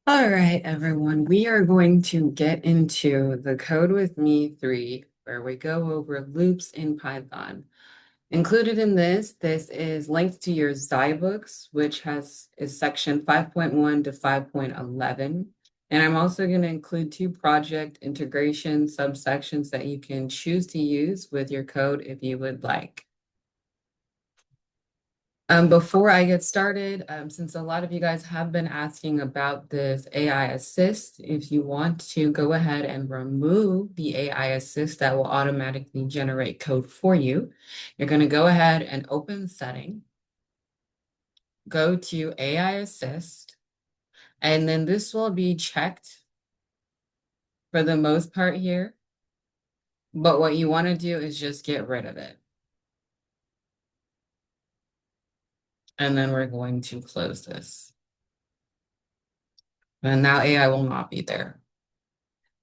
All right, everyone, we are going to get into the Code with Me 3, where we go over loops in Python. Included in this is linked to your books, which is section 5.1 to 5.11. And I'm also going to include two project integration subsections that you can choose to use with your code if you would like. Before I get started, since a lot of you guys have been asking about this AI assist, if you want to go ahead and remove the AI assist that will automatically generate code for you, you're going to go ahead and open setting, go to AI assist, and then this will be checked for the most part here. But what you want to do is just get rid of it. And then we're going to close this. And now AI will not be there.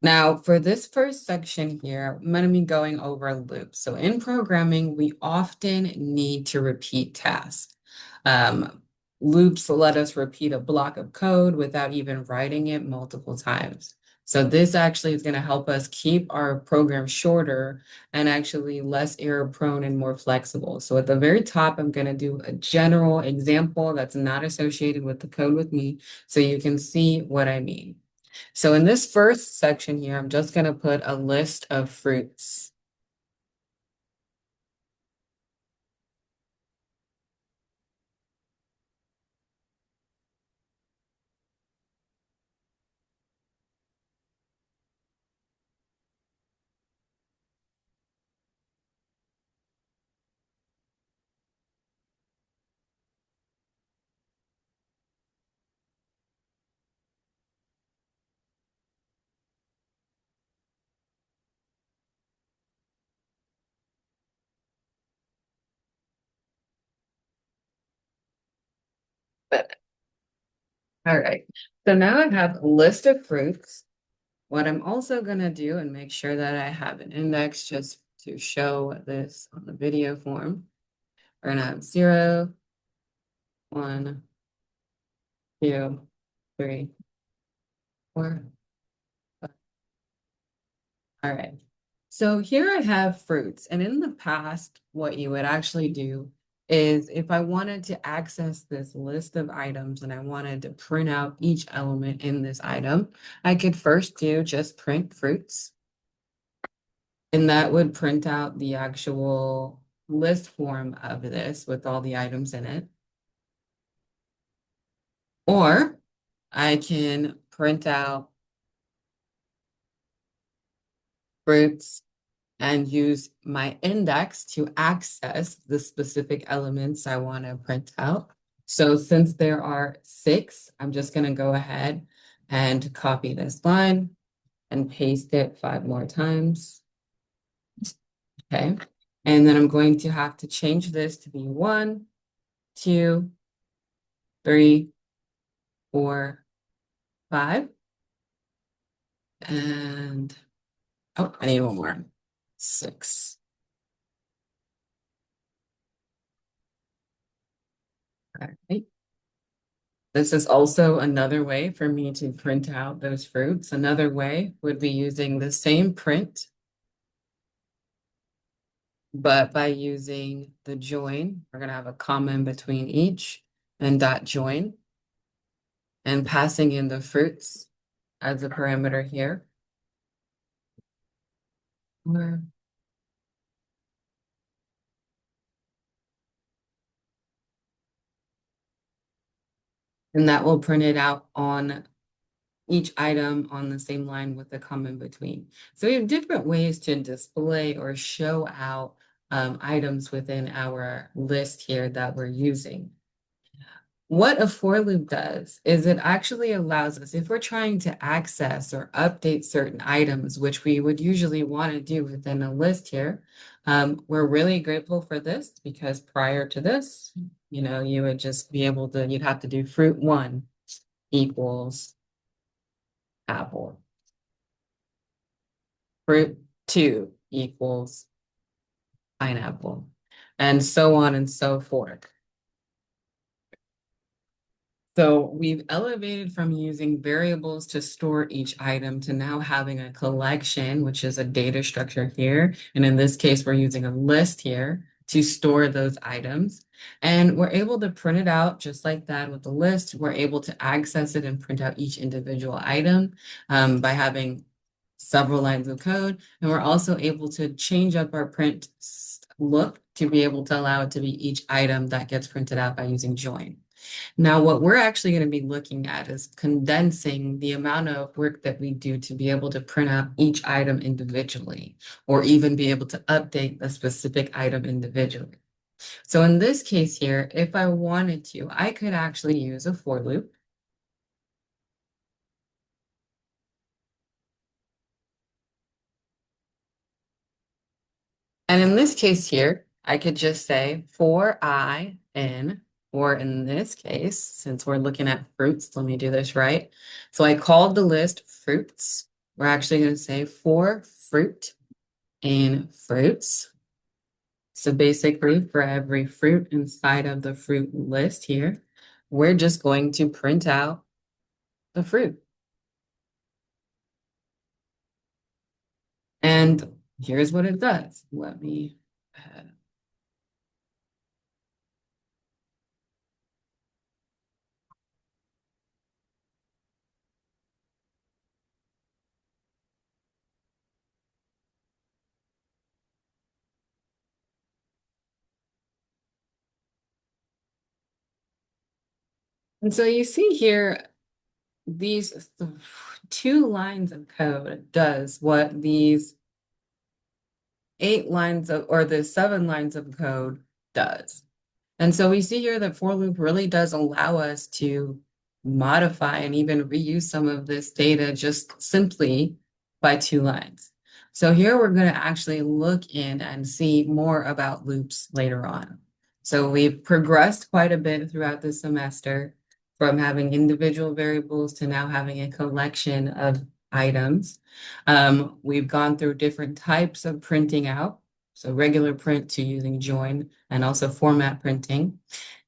Now, for this first section here, I'm going to be going over loops. So in programming, we often need to repeat tasks. Loops let us repeat a block of code without even writing it multiple times. So this actually is going to help us keep our program shorter and actually less error prone and more flexible. So at the very top, I'm going to do a general example that's not associated with the code with me, so you can see what I mean. So in this first section here, I'm just going to put a list of fruits. But all right. So now I have a list of fruits. What I'm also going to do and make sure that I have an index just to show this on the video form. We're going to have 0, 1, 2, 3, 4. All right. So here I have fruits. And in the past, what you would actually do is if I wanted to access this list of items and I wanted to print out each element in this item, I could first do just print fruits. And that would print out the actual list form of this with all the items in it. Or I can print out fruits and use my index to access the specific elements I want to print out. So since there are 6, I'm just going to go ahead and copy this line and paste it 5 more times. Okay. And then I'm going to have to change this to be 1, 2, 3, 4, 5. And oh, I need one more. 6. All right. This is also another way for me to print out those fruits. Another way would be using the same print, but by using the join. We're going to have a comma in between each and dot join and passing in the fruits as a parameter here. And that will print it out on each item on the same line with the comma in between. So we have different ways to display or show out items within our list here that we're using. What a for loop does is it actually allows us, if we're trying to access or update certain items, which we would usually want to do within a list here, we're really grateful for this because prior to this, you would just be able to, you'd have to do fruit 1 equals apple. Fruit 2 equals pineapple, and so on and so forth. So we've elevated from using variables to store each item to now having a collection, which is a data structure here. And in this case, we're using a list here to store those items. And we're able to print it out just like that with the list. We're able to access it and print out each individual item by having several lines of code. And we're also able to change up our print look to be able to allow it to be each item that gets printed out by using join. Now, what we're actually going to be looking at is condensing the amount of work that we do to be able to print out each item individually, or even be able to update a specific item individually. So in this case here, if I wanted to, I could actually use a for loop. And in this case here, I could just say for I in, or in this case, since we're looking at fruits, let me do this right. So I called the list fruits. We're actually going to say for fruit in fruits. So basically for every fruit inside of the fruit list here, we're just going to print out the fruit. And here's what it does. Let me and so you see here, these two lines of code does what these 8 lines of, or the 7 lines of code does. And so we see here that for loop really does allow us to modify and even reuse some of this data just simply by 2 lines. So here we're going to actually look in and see more about loops later on. So we've progressed quite a bit throughout the semester from having individual variables to now having a collection of items. We've gone through different types of printing out. So regular print to using join and also format printing.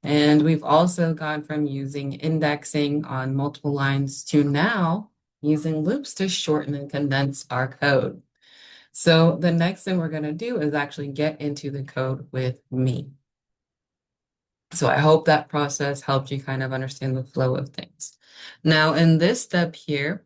And we've also gone from using indexing on multiple lines to now using loops to shorten and condense our code. So the next thing we're going to do is actually get into the code with me. So I hope that process helped you kind of understand the flow of things. Now, in this step here,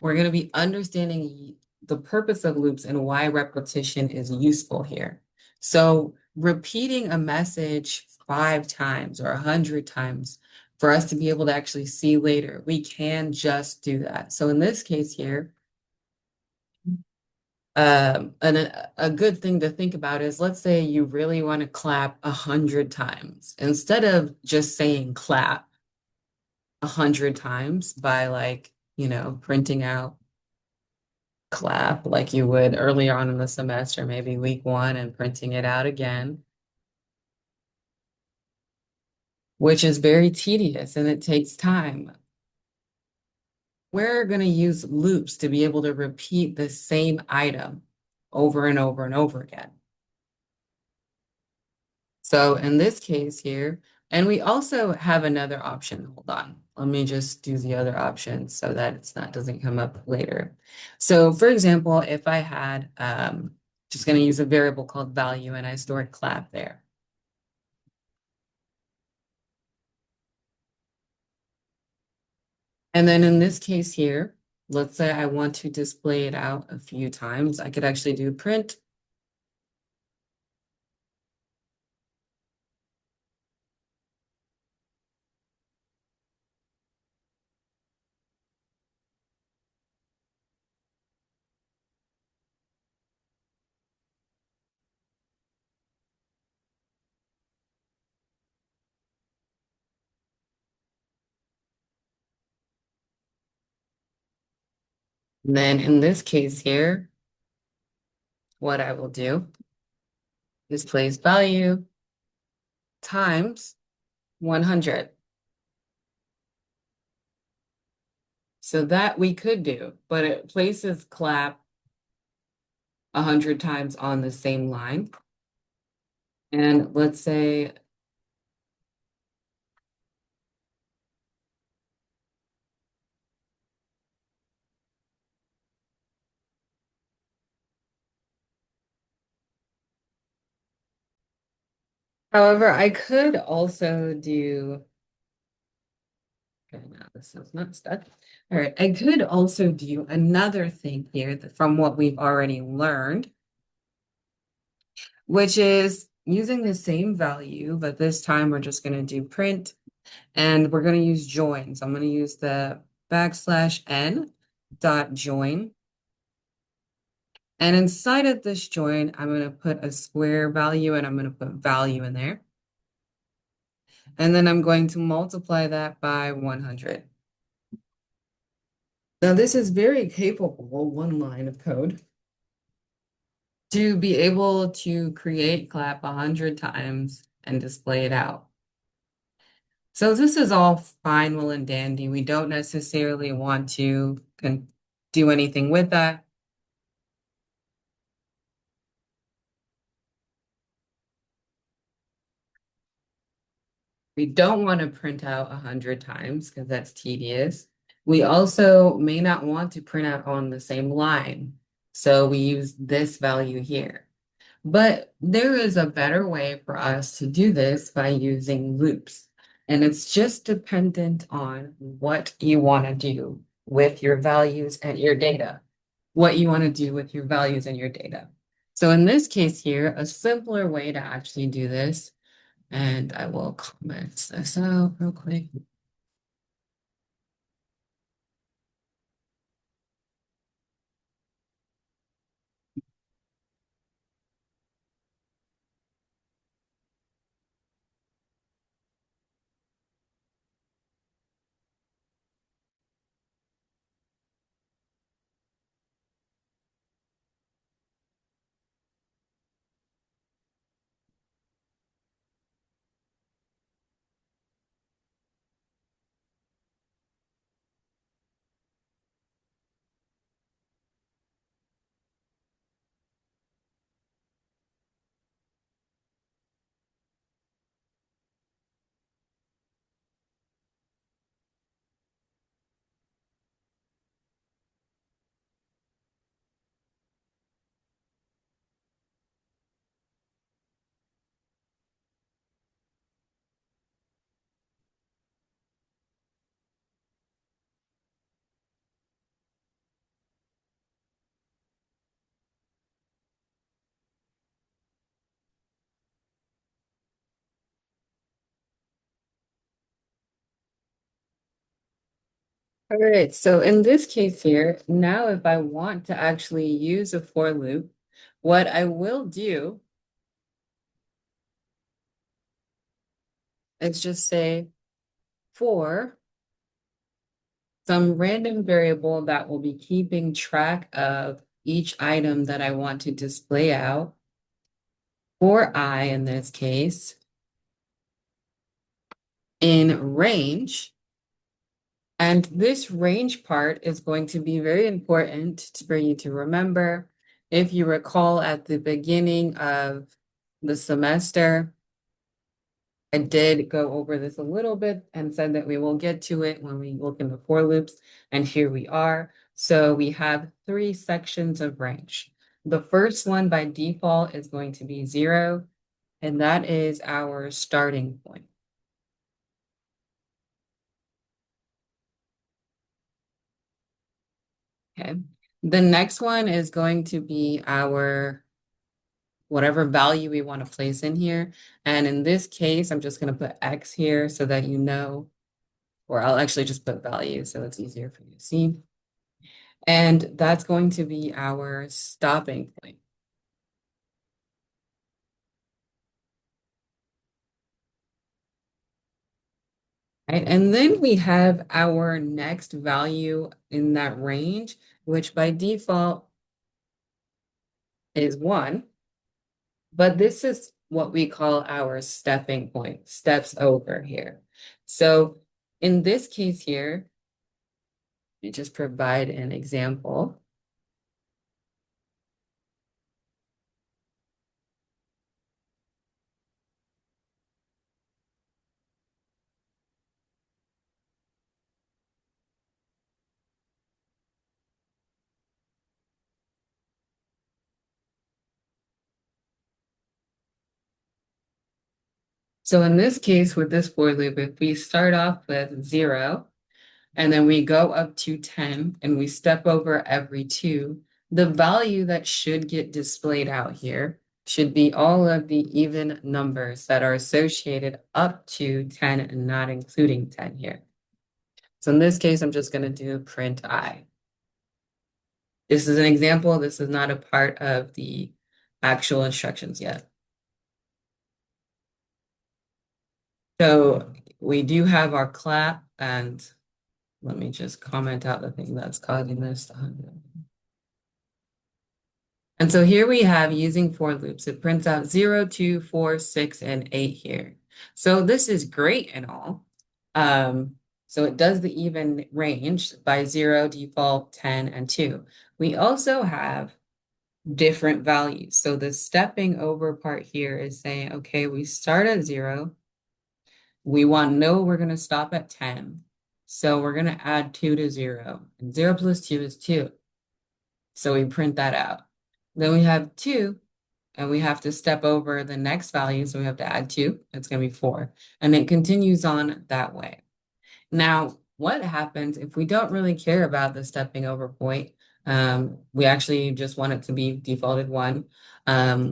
we're going to be understanding the purpose of loops and why repetition is useful here. So repeating a message 5 times or 100 times for us to be able to actually see later, we can just do that. So in this case here, a good thing to think about is, let's say you really want to clap 100 times. Instead of just saying clap 100 times by printing out clap like you would earlier on in the semester, maybe week 1, and printing it out again, which is very tedious and it takes time. We're going to use loops to be able to repeat the same item over and over and over again. So in this case here, and we also have another option. Hold on. Let me just do the other option so that it's not doesn't come up later. So for example, if I had just going to use a variable called value and I stored clap there. And then in this case here, let's say I want to display it out a few times. I could actually do print. And then in this case here, what I will do is place value times 100. So that we could do, but it places clap 100 times on the same line. And let's say However, I could also do, okay, now this is not stuck. All right, I could also do another thing here from what we've already learned, which is using the same value, but this time we're just going to do print and we're going to use join. So I'm going to use the \n dot join. And inside of this join, I'm going to put a square value and I'm going to put value in there. And then I'm going to multiply that by 100. Now this is very capable, one line of code, to be able to create clap 100 times and display it out. So this is all fine, well, and dandy. We don't necessarily want to do anything with that. We don't want to print out 100 times because that's tedious. We also may not want to print out on the same line. So we use this value here. But there is a better way for us to do this by using loops. And it's just dependent on what you want to do with your values and your data. What you want to do with your values and your data. So in this case here, a simpler way to actually do this, and I will comment this out real quick. All right, so in this case here, now if I want to actually use a for loop, what I will do is just say for some random variable that will be keeping track of each item that I want to display out, for I in this case, in range. And this range part is going to be very important for you to remember. If you recall at the beginning of the semester, I did go over this a little bit and said that we will get to it when we look in the for loops, and here we are. So we have three sections of range. The first one by default is going to be 0, and that is our starting point. Okay. The next one is going to be our whatever value we want to place in here. And in this case, I'm just going to put X here so that you know, or I'll actually just put value so it's easier for you to see. And that's going to be our stopping point. Right? And then we have our next value in that range, which by default is 1. But this is what we call our stepping point, steps over here. So in this case here, we just provide an example. So in this case, with this for loop, if we start off with 0, and then we go up to 10, and we step over every 2, the value that should get displayed out here should be all of the even numbers that are associated up to 10 and not including 10 here. So in this case, I'm just going to do print I. This is an example. This is not a part of the actual instructions yet. So we do have our clap, and let me just comment out the thing that's causing this. And so here we have using for loops. It prints out 0, 2, 4, 6, and 8 here. So this is great and all. So it does the even range by 0, default, 10, and 2. We also have different values. So the stepping over part here is saying, okay, we start at 0. We want to know we're going to stop at 10. So we're going to add 2 to 0. And 0 plus 2 is 2. So we print that out. Then we have 2, and we have to step over the next value. So we have to add 2. It's going to be 4. And it continues on that way. Now, what happens if we don't really care about the stepping over point? We actually just want it to be defaulted 1.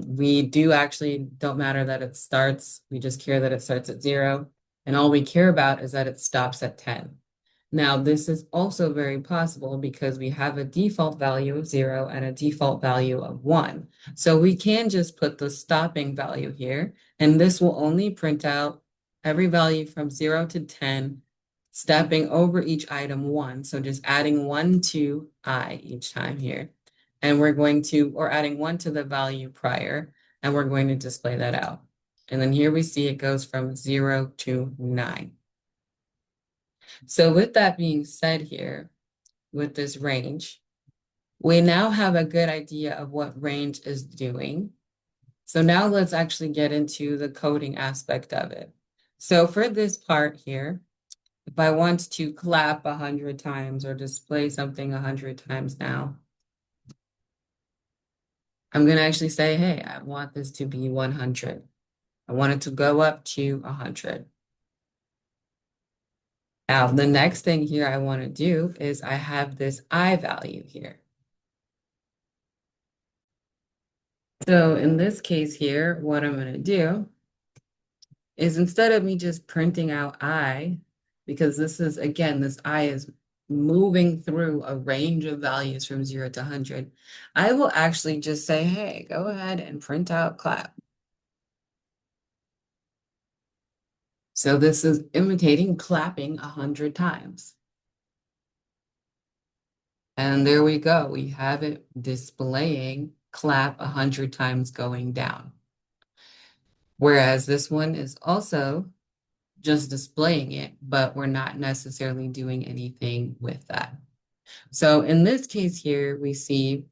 We do actually don't matter that it starts. We just care that it starts at 0. And all we care about is that it stops at 10. Now, this is also very possible because we have a default value of 0 and a default value of 1. So we can just put the stopping value here, and this will only print out every value from 0 to 10, stepping over each item 1. So just adding 1 to I each time here. And we're going to, or adding 1 to the value prior, and we're going to display that out. And then here we see it goes from 0 to 9. So with that being said here, with this range, we now have a good idea of what range is doing. So now let's actually get into the coding aspect of it. So for this part here, if I want to clap 100 times or display something 100 times now, I'm going to actually say, hey, I want this to be 100. I want it to go up to 100. Now, the next thing here I want to do is I have this I value here. So in this case here, what I'm going to do is instead of me just printing out I, because this is, again, this I is moving through a range of values from 0 to 100, I will actually just say, hey, go ahead and print out clap. So this is imitating clapping 100 times. And there we go. We have it displaying clap 100 times going down. Whereas this one is also just displaying it, but we're not necessarily doing anything with that. So in this case here, we see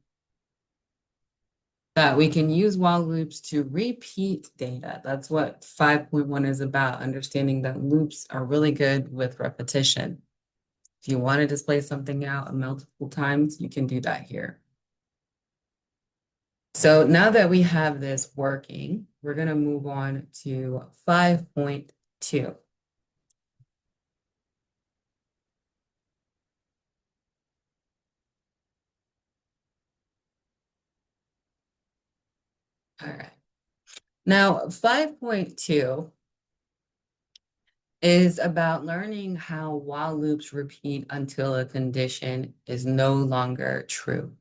that we can use while loops to repeat data. That's what 5.1 is about, understanding that loops are really good with repetition. If you want to display something out multiple times, you can do that here. So now that we have this working, we're going to move on to 5.2. All right. Now, 5.2 is about learning how while loops repeat until a condition is no longer true.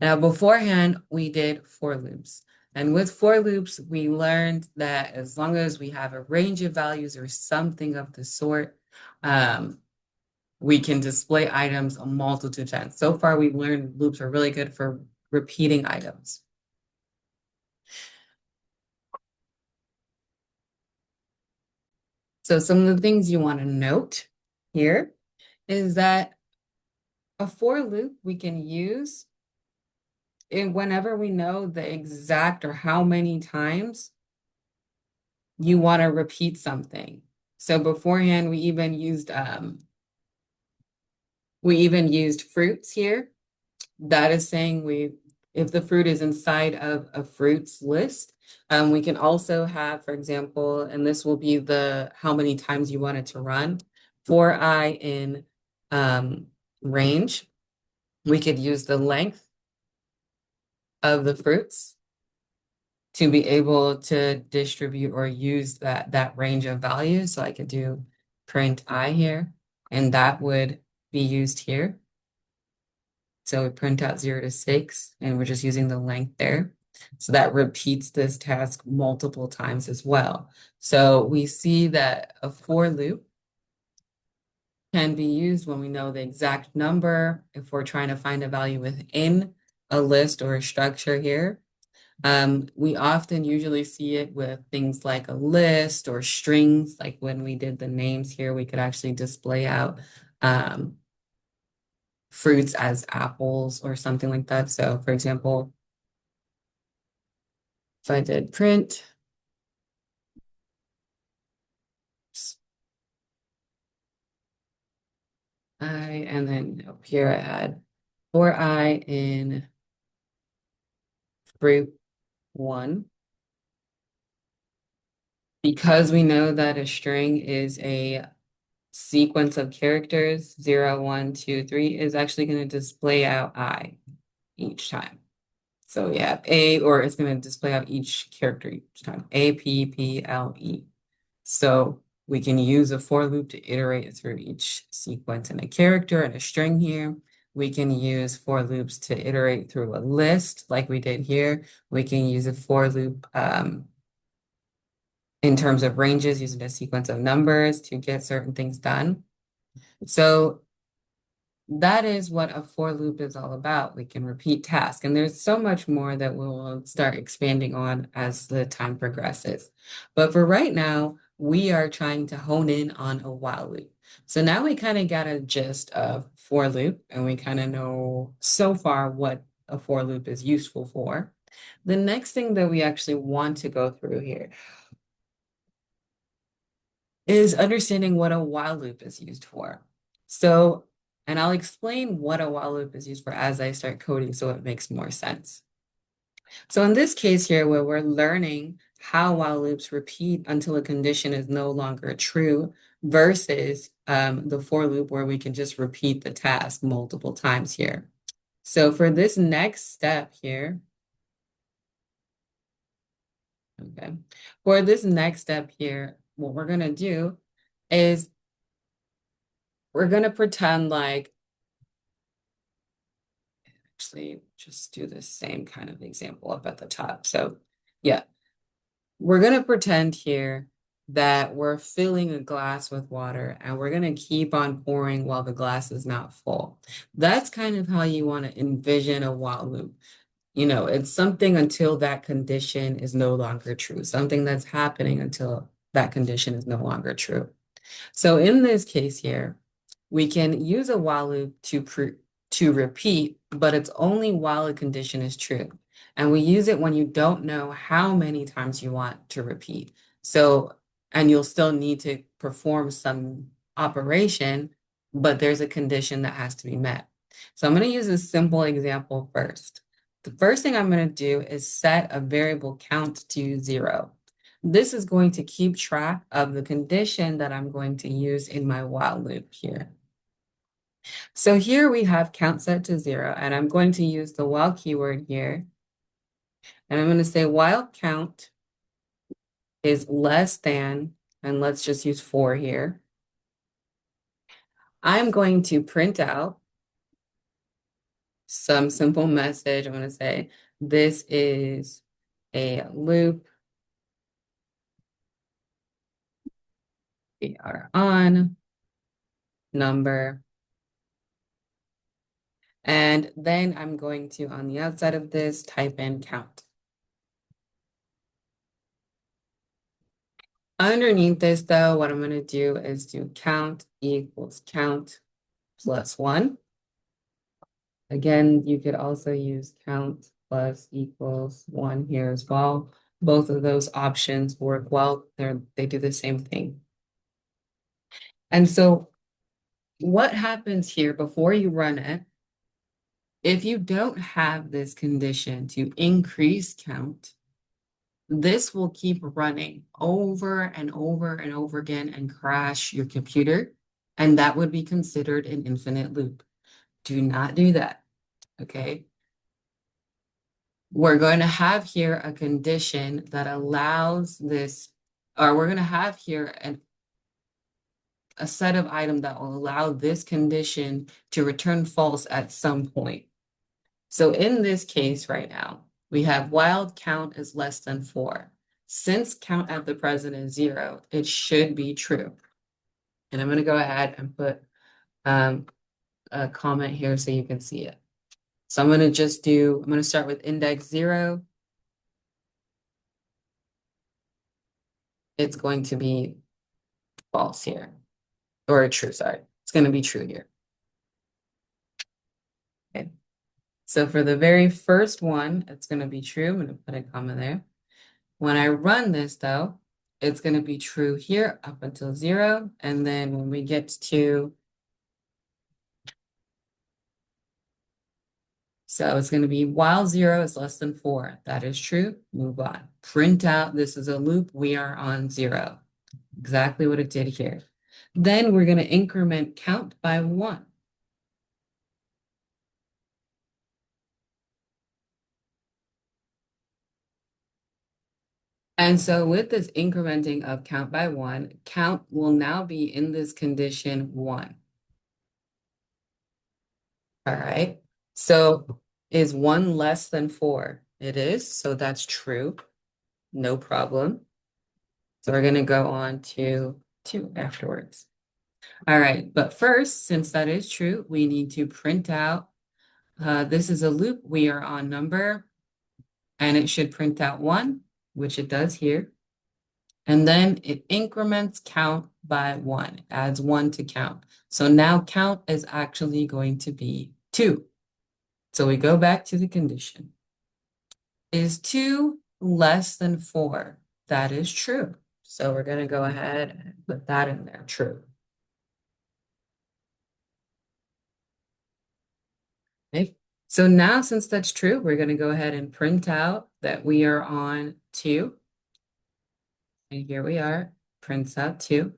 Now, beforehand, we did for loops. And with for loops, we learned that as long as we have a range of values or something of the sort, we can display items a multitude of times. So far, we've learned loops are really good for repeating items. So some of the things you want to note here is that a for loop we can use whenever we know the exact or how many times you want to repeat something. So beforehand, we even used fruits here. That is saying if the fruit is inside of a fruits list. We can also have, for example, and this will be the how many times you want it to run, for I in range. We could use the length of the fruits to be able to distribute or use that range of values. So I could do print I here, and that would be used here. So we print out 0 to 6, and we're just using the length there. So that repeats this task multiple times as well. So we see that a for loop can be used when we know the exact number, if we're trying to find a value within a list or a structure here. We often usually see it with things like a list or strings, like when we did the names here, we could actually display out fruits as apples or something like that. So for example, if I did print, and then up here I had for I in fruit 1. Because we know that a string is a sequence of characters, 0, 1, 2, 3, is actually going to display out I each time. So we have A, or it's going to display out each character each time, A, P, P, L, E. So we can use a for loop to iterate through each sequence in a character and a string here. We can use for loops to iterate through a list like we did here. We can use a for loop in terms of ranges, using a sequence of numbers to get certain things done. So that is what a for loop is all about. We can repeat tasks, and there's so much more that we'll start expanding on as the time progresses. But for right now, we are trying to hone in on a while loop. So now we kind of got a gist of for loop, and we kind of know so far what a for loop is useful for. The next thing that we actually want to go through here is understanding what a while loop is used for. So, and I'll explain what a while loop is used for as I start coding so it makes more sense. So in this case here, where we're learning how while loops repeat until a condition is no longer true versus the for loop where we can just repeat the task multiple times here. So for this next step here, okay, for this next step here, what we're going to do is we're going to pretend like, actually just do the same kind of example up at the top. So yeah, we're going to pretend here that we're filling a glass with water and we're going to keep on pouring while the glass is not full. That's kind of how you want to envision a while loop. You know, it's something until that condition is no longer true, something that's happening until that condition is no longer true. So in this case here, we can use a while loop to repeat, but it's only while a condition is true. And we use it when you don't know how many times you want to repeat. So, and you'll still need to perform some operation, but there's a condition that has to be met. So I'm going to use a simple example first. The first thing I'm going to do is set a variable count to 0. This is going to keep track of the condition that I'm going to use in my while loop here. So here we have count set to 0, and I'm going to use the while keyword here. And I'm going to say while count is less than, and let's just use 4 here. I'm going to print out some simple message. I'm going to say, this is a loop. We are on number. And then I'm going to, on the outside of this, type in count. Underneath this, though, what I'm going to do is do count equals count plus 1. Again, you could also use count plus equals 1 here as well. Both of those options work well. They do the same thing. And so what happens here before you run it If you don't have this condition to increase count, this will keep running over and over and over again and crash your computer, and that would be considered an infinite loop. Do not do that, okay? We're going to have here a condition that allows this, or we're going to have here a set of items that will allow this condition to return false at some point. So in this case right now, we have while count is less than 4. Since count at the present is 0, it should be true. And I'm going to go ahead and put a comment here so you can see it. So I'm going to start with index 0. It's going to be false here, or true, sorry. It's going to be true here. Okay. So for the very first one, it's going to be true. I'm going to put a comma there. When I run this though, it's going to be true here up until 0. And then when we get to, so it's going to be while 0 is less than 4. That is true. Move on. Print out, this is a loop. We are on 0. Exactly what it did here. Then we're going to increment count by 1. And so with this incrementing of count by 1, count will now be in this condition 1. All right. So is 1 less than 4? It is. So that's true. No problem. So we're going to go on to 2 afterwards. All right. But first, since that is true, we need to print out. This is a loop. We are on number, and it should print out 1, which it does here. And then it increments count by 1, adds 1 to count. So now count is actually going to be 2. So we go back to the condition. Is 2 less than 4? That is true. So we're going to go ahead and put that in there, true. Okay. So now since that's true, we're going to go ahead and print out that we are on 2. And here we are, prints out 2.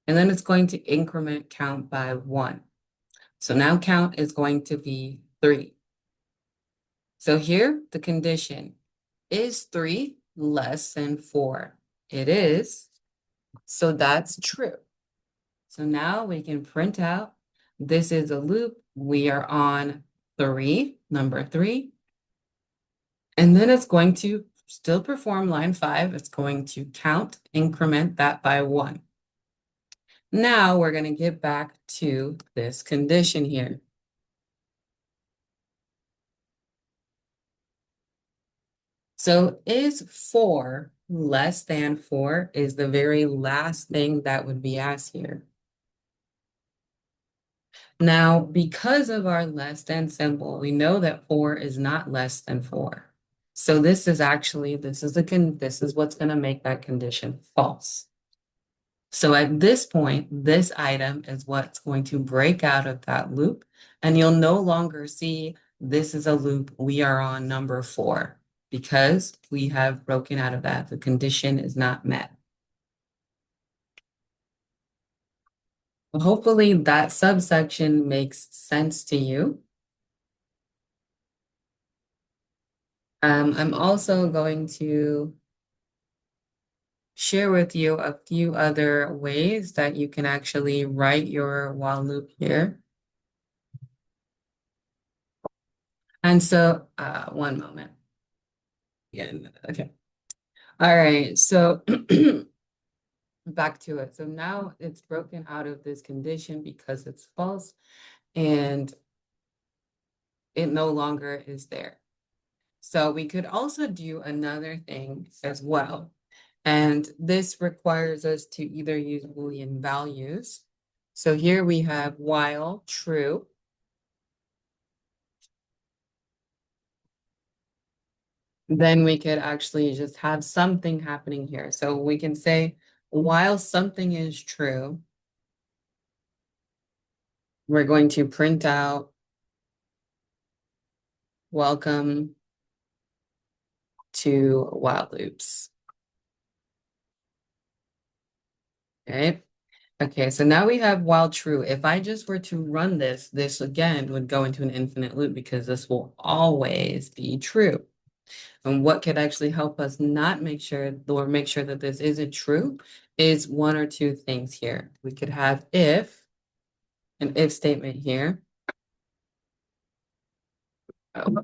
And then it's going to increment count by 1. So now count is going to be 3. So here, the condition, is 3 less than 4? It is. So that's true. So now we can print out, this is a loop. We are on 3, number 3. And then it's going to still perform line 5. It's going to count, increment that by 1. Now we're going to get back to this condition here. So is 4 less than 4 is the very last thing that would be asked here. Now, because of our less than symbol, we know that 4 is not less than 4. So this is actually, this is what's going to make that condition false. So at this point, this item is what's going to break out of that loop, and you'll no longer see this is a loop. We are on number 4 because we have broken out of that. The condition is not met. Hopefully that subsection makes sense to you. I'm also going to share with you a few other ways that you can actually write your while loop here. And so, one moment. Yeah, okay. All right, so back to it. So now it's broken out of this condition because it's false and it no longer is there. So we could also do another thing as well. And this requires us to either use Boolean values. So here we have while true. Then we could actually just have something happening here. So we can say while something is true, we're going to print out welcome to while loops. Okay. Okay, so now we have while true. If I just were to run this, this again would go into an infinite loop because this will always be true. And what could actually help us not make sure or make sure that this isn't true is one or two things here. We could have if, an if statement here. Oh,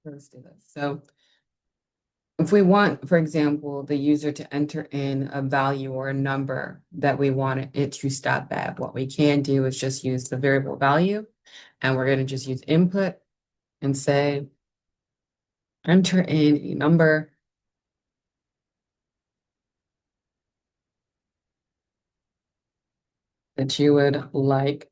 let's do this. So if we want, for example, the user to enter in a value or a number that we want it to stop at, what we can do is just use the variable value, and we're going to just use input and say, enter in a number that you would like.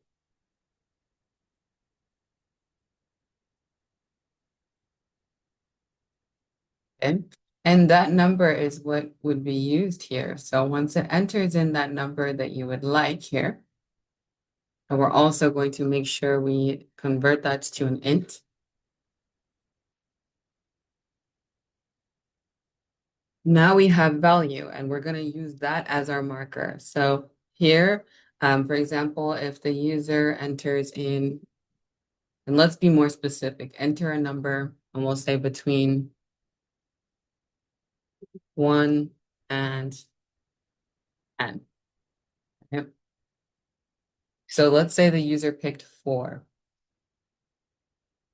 Okay. And that number is what would be used here. So once it enters in that number that you would like here, and we're also going to make sure we convert that to an int. Now we have value, and we're going to use that as our marker. So here, for example, if the user enters in, and let's be more specific, enter a number, and we'll say between 1 and 10. Yep. So let's say the user picked 4.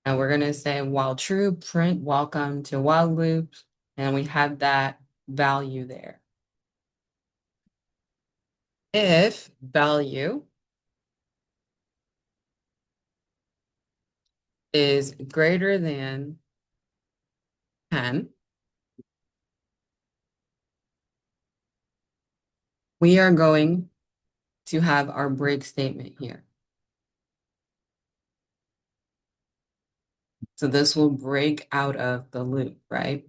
And we're going to say while true, print welcome to while loop, and we have that value there. If value is greater than 10, we are going to have our break statement here. So this will break out of the loop, right?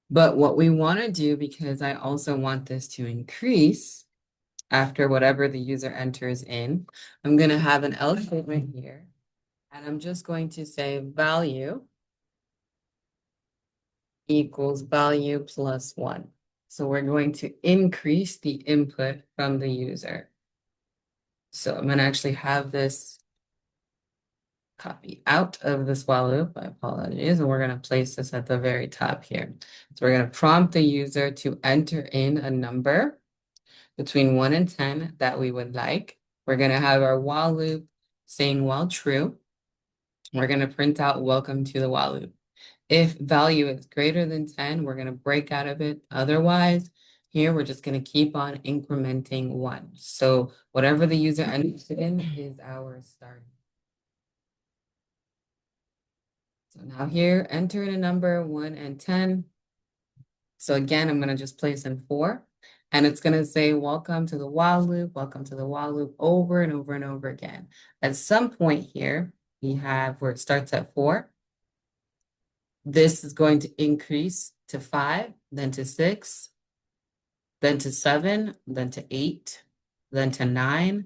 But what we want to do, because I also want this to increase after whatever the user enters in, I'm going to have an else statement here. And I'm just going to say value equals value plus 1. So we're going to increase the input from the user. So I'm going to actually have this copy out of this while loop. I apologize. And we're going to place this at the very top here. So we're going to prompt the user to enter in a number between 1 and 10 that we would like. We're going to have our while loop saying while true. We're going to print out welcome to the while loop. If value is greater than 10, we're going to break out of it. Otherwise, here we're just going to keep on incrementing 1. So whatever the user enters in is our start. So now here, enter in a number 1 and 10. So again, I'm going to just place in 4. And it's going to say, welcome to the while loop, welcome to the while loop over and over and over again. At some point here, we have where it starts at 4. This is going to increase to 5, then to 6, then to 7, then to 8, then to 9,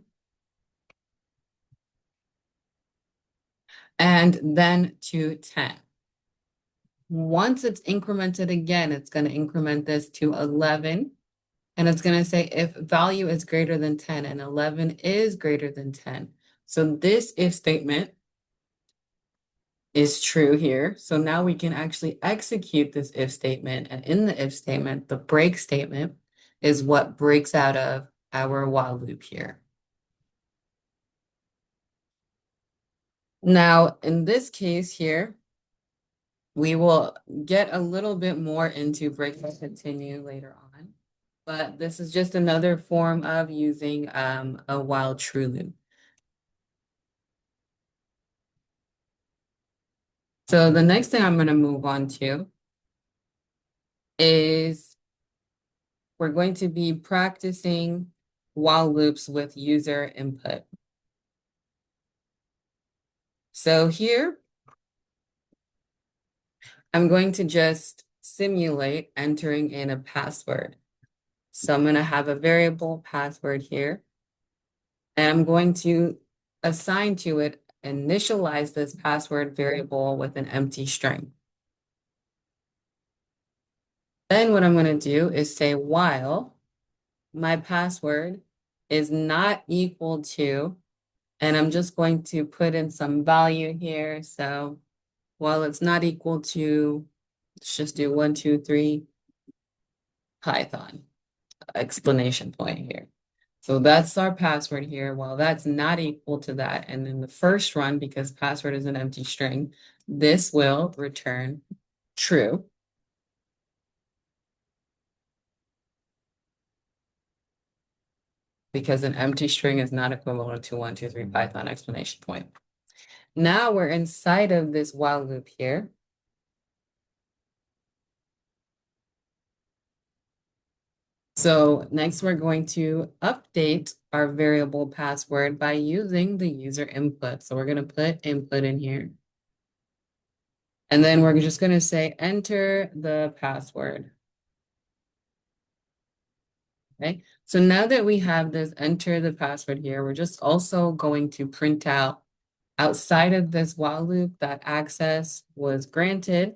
and then to 10. Once it's incremented again, it's going to increment this to 11. And it's going to say if value is greater than 10 and 11 is greater than 10. So this if statement is true here. So now we can actually execute this if statement. And in the if statement, the break statement is what breaks out of our while loop here. Now, in this case here, we will get a little bit more into break and continue later on. But this is just another form of using a while true loop. So the next thing I'm going to move on to is we're going to be practicing while loops with user input. So here, I'm going to just simulate entering in a password. So I'm going to have a variable password here, and I'm going to assign to it initialize this password variable with an empty string. Then what I'm going to do is say while my password is not equal to, and I'm just going to put in some value here. So while it's not equal to, let's just do 123 Python exclamation point here. So that's our password here. While that's not equal to that, and in the first run, because password is an empty string, this will return true. Because an empty string is not equivalent to 123 Python exclamation point. Now we're inside of this while loop here. So next we're going to update our variable password by using the user input. So we're going to put input in here. And then we're just going to say enter the password. Okay, so now that we have this enter the password here, we're just also going to print out outside of this while loop that access was granted.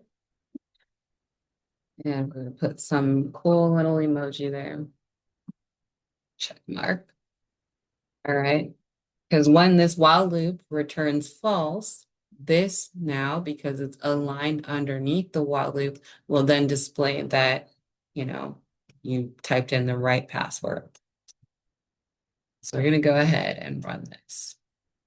And we're going to put some cool little emoji there. Check mark. All right. Because when this while loop returns false, this now, because it's aligned underneath the while loop, will then display that, you typed in the right password. So we're going to go ahead and run this.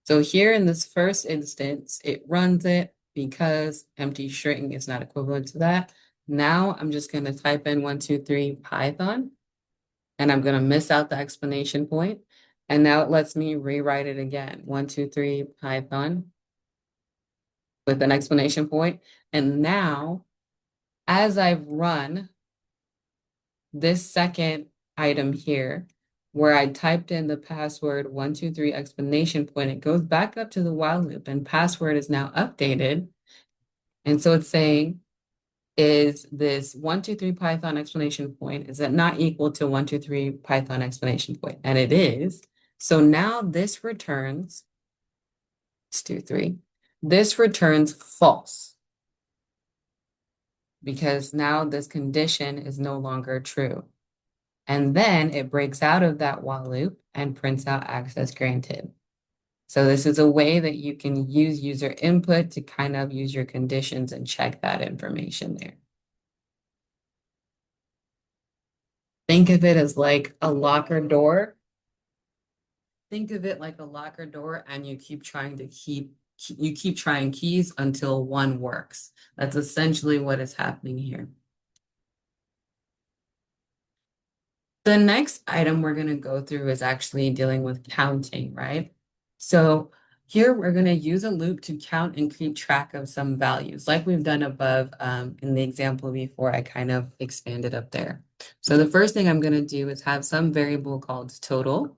So here in this first instance, it runs it because empty string is not equivalent to that. Now I'm just going to type in 123 Python, and I'm going to miss out the explanation point. And now it lets me rewrite it again, 123 Python with an explanation point. And now, as I've run this second item here, where I typed in the password 123 explanation point, it goes back up to the while loop and password is now updated. And so it's saying, is this 123 Python explanation point, is it not equal to 123 Python explanation point? And it is. So now this returns, let's do 3. This returns false because now this condition is no longer true. And then it breaks out of that while loop and prints out access granted. So this is a way that you can use user input to kind of use your conditions and check that information there. Think of it as like a locker door. Think of it like a locker door, and you keep trying keys until one works. That's essentially what is happening here. The next item we're going to go through is actually dealing with counting, right? So here we're going to use a loop to count and keep track of some values like we've done above in the example before. I kind of expanded up there. So the first thing I'm going to do is have some variable called total.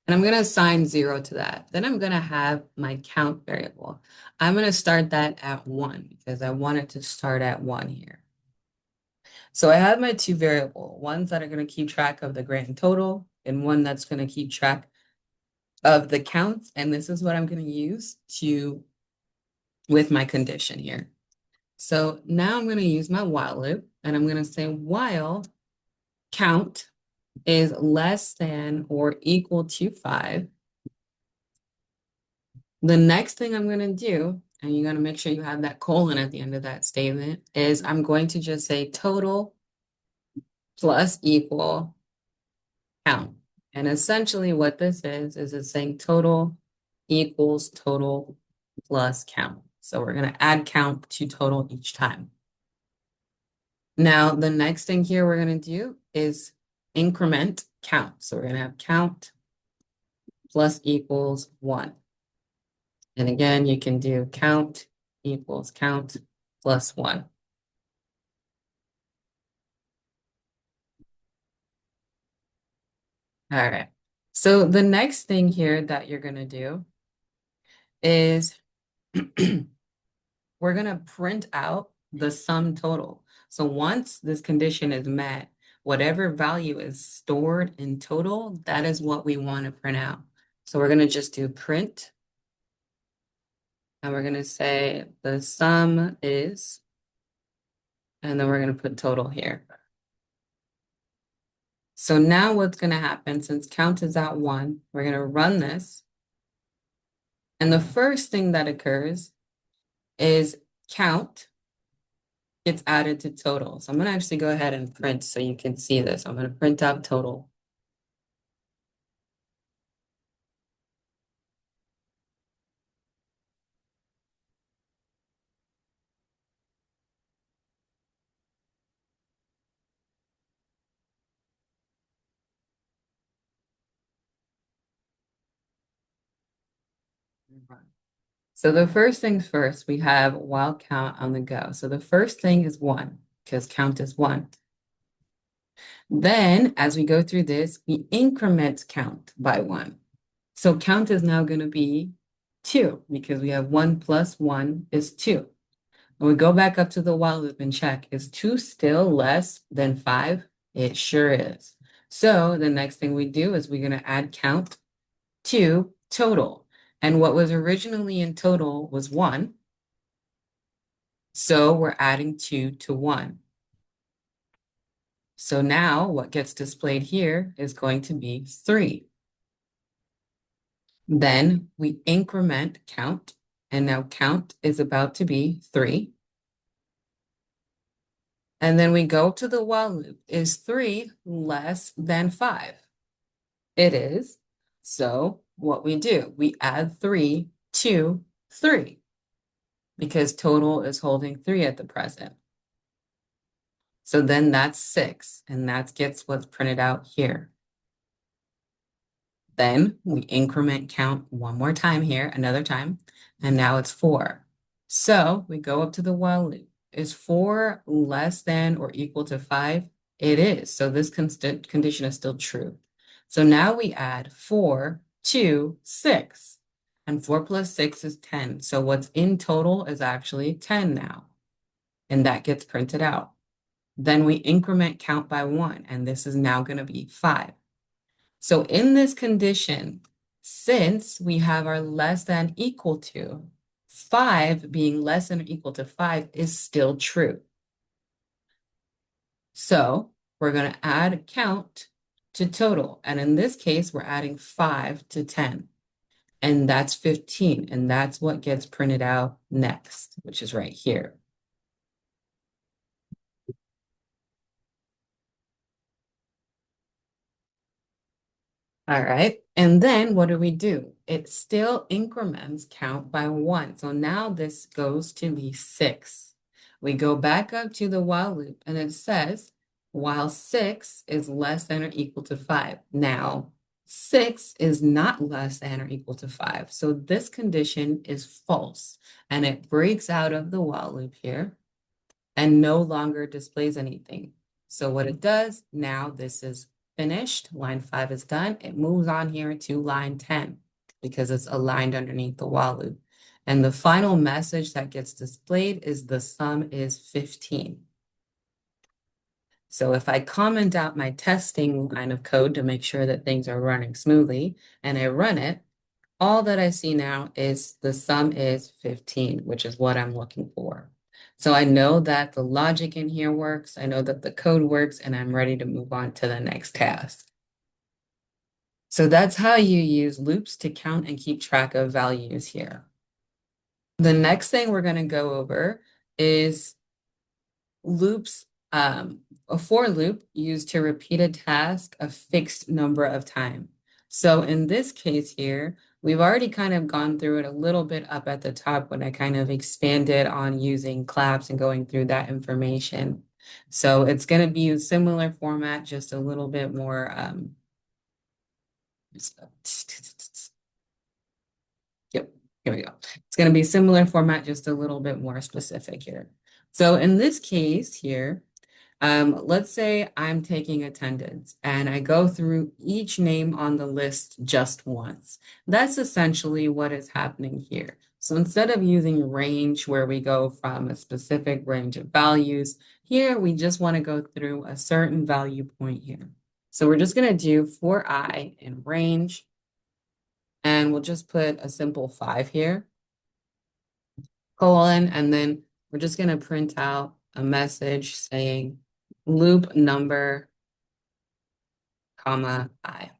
And I'm going to assign 0 to that. Then I'm going to have my count variable. I'm going to start that at 1 because I want it to start at 1 here. So I have my two variables, ones that are going to keep track of the grand total and one that's going to keep track of the counts. And this is what I'm going to use with my condition here. So now I'm going to use my while loop, and I'm going to say while count is less than or equal to 5. The next thing I'm going to do, and you're going to make sure you have that colon at the end of that statement, is I'm going to just say total plus equal count. And essentially what this is it's saying total equals total plus count. So we're going to add count to total each time. Now, the next thing here we're going to do is increment count. So we're going to have count plus equals 1. And again, you can do count equals count plus 1. All right. So the next thing here that you're going to do is we're going to print out the sum total. So once this condition is met, whatever value is stored in total, that is what we want to print out. So we're going to just do print And we're going to say the sum is, and then we're going to put total here. So now what's going to happen, since count is at 1, we're going to run this. And the first thing that occurs is count gets added to total. So I'm going to actually go ahead and print so you can see this. I'm going to print out total. So the first things first, we have while count on the go. So the first thing is 1, because count is 1. Then as we go through this, we increment count by 1. So count is now going to be 2, because we have 1 plus 1 is 2. When we go back up to the while loop and check, is 2 still less than 5? It sure is. So the next thing we do is we're going to add count to total. And what was originally in total was 1. So we're adding 2 to 1. So now what gets displayed here is going to be 3. Then we increment count, and now count is about to be 3. And then we go to the while loop. Is 3 less than 5? It is. So what we do, we add 3 to 3 because total is holding 3 at the present. So then that's 6, and that gets what's printed out here. Then we increment count one more time here, another time, and now it's 4. So we go up to the while loop. Is 4 less than or equal to 5? It is. So this condition is still true. So now we add 4 to 6. And 4 plus 6 is 10. So what's in total is actually 10 now. And that gets printed out. Then we increment count by 1, and this is now going to be 5. So in this condition, since we have our less than equal to, 5 being less than or equal to 5 is still true. So we're going to add count to total. And in this case, we're adding 5 to 10. And that's 15. And that's what gets printed out next, which is right here. All right. And then what do? It still increments count by 1. So now this goes to be 6. We go back up to the while loop and it says, while 6 is less than or equal to 5. Now, 6 is not less than or equal to 5. So this condition is false and it breaks out of the while loop here and no longer displays anything. So what it does, now this is finished. Line 5 is done. It moves on here to line 10 because it's aligned underneath the while loop. And the final message that gets displayed is the sum is 15. So if I comment out my testing line of code to make sure that things are running smoothly and I run it, all that I see now is the sum is 15, which is what I'm looking for. So I know that the logic in here works, I know that the code works, and I'm ready to move on to the next task. So that's how you use loops to count and keep track of values here. The next thing we're going to go over is loops, a for loop used to repeat a task a fixed number of times. So in this case here, we've already kind of gone through it a little bit up at the top when I kind of expanded on using claps and going through that information. So it's going to be a similar format, just a little bit more. Yep, here we go. It's going to be similar format, just a little bit more specific here. So in this case here, let's say I'm taking attendance and I go through each name on the list just once. That's essentially what is happening here. So instead of using range where we go from a specific range of values, here we just want to go through a certain value point here. So we're just going to do for I in range, and we'll just put a simple 5 here. colon, and then we're just going to print out a message saying loop number, comma, I.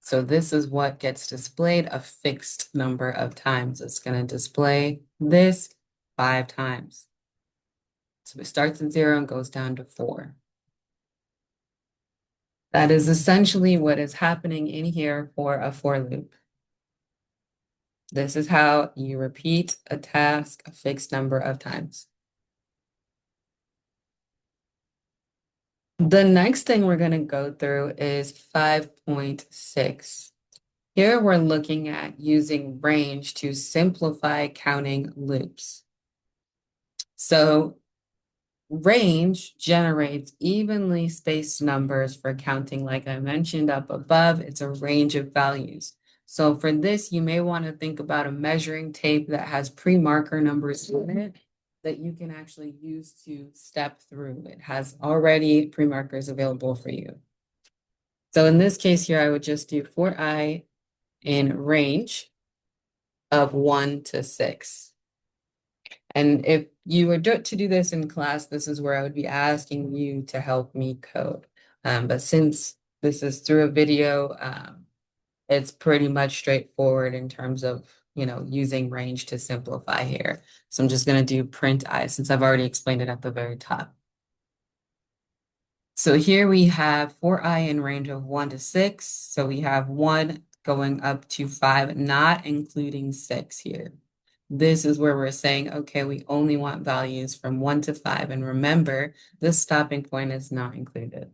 So this is what gets displayed a fixed number of times. It's going to display this 5 times. So it starts at 0 and goes down to 4. That is essentially what is happening in here for a for loop. This is how you repeat a task a fixed number of times. The next thing we're going to go through is 5.6. Here we're looking at using range to simplify counting loops. So range generates evenly spaced numbers for counting. Like I mentioned up above, it's a range of values. So for this, you may want to think about a measuring tape that has pre-marker numbers in it that you can actually use to step through. It has already pre-markers available for you. So in this case here, I would just do for I in range of 1 to 6. And if you were to do this in class, this is where I would be asking you to help me code. But since this is through a video, it's pretty much straightforward in terms of, using range to simplify here. So I'm just going to do print I since I've already explained it at the very top. So here we have for I in range of 1 to 6. So we have 1 going up to 5, not including 6 here. This is where we're saying, okay, we only want values from 1 to 5. And remember, this stopping point is not included.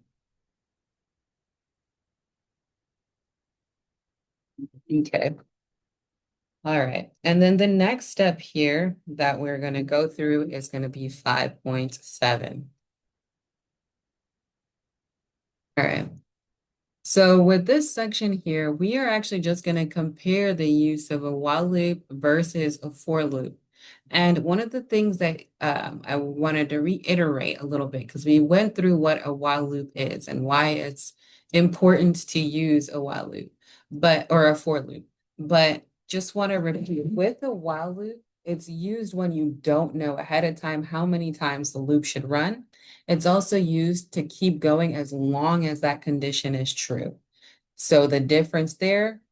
Okay. All right. And then the next step here that we're going to go through is going to be 5.7. All right. So with this section here, we are actually just going to compare the use of a while loop versus a for loop. And one of the things that I wanted to reiterate a little bit, because we went through what a while loop is and why it's important to use a while loop, or a for loop. But just want to repeat, with a while loop, it's used when you don't know ahead of time how many times the loop should run. It's also used to keep going as long as that condition is true. So the difference there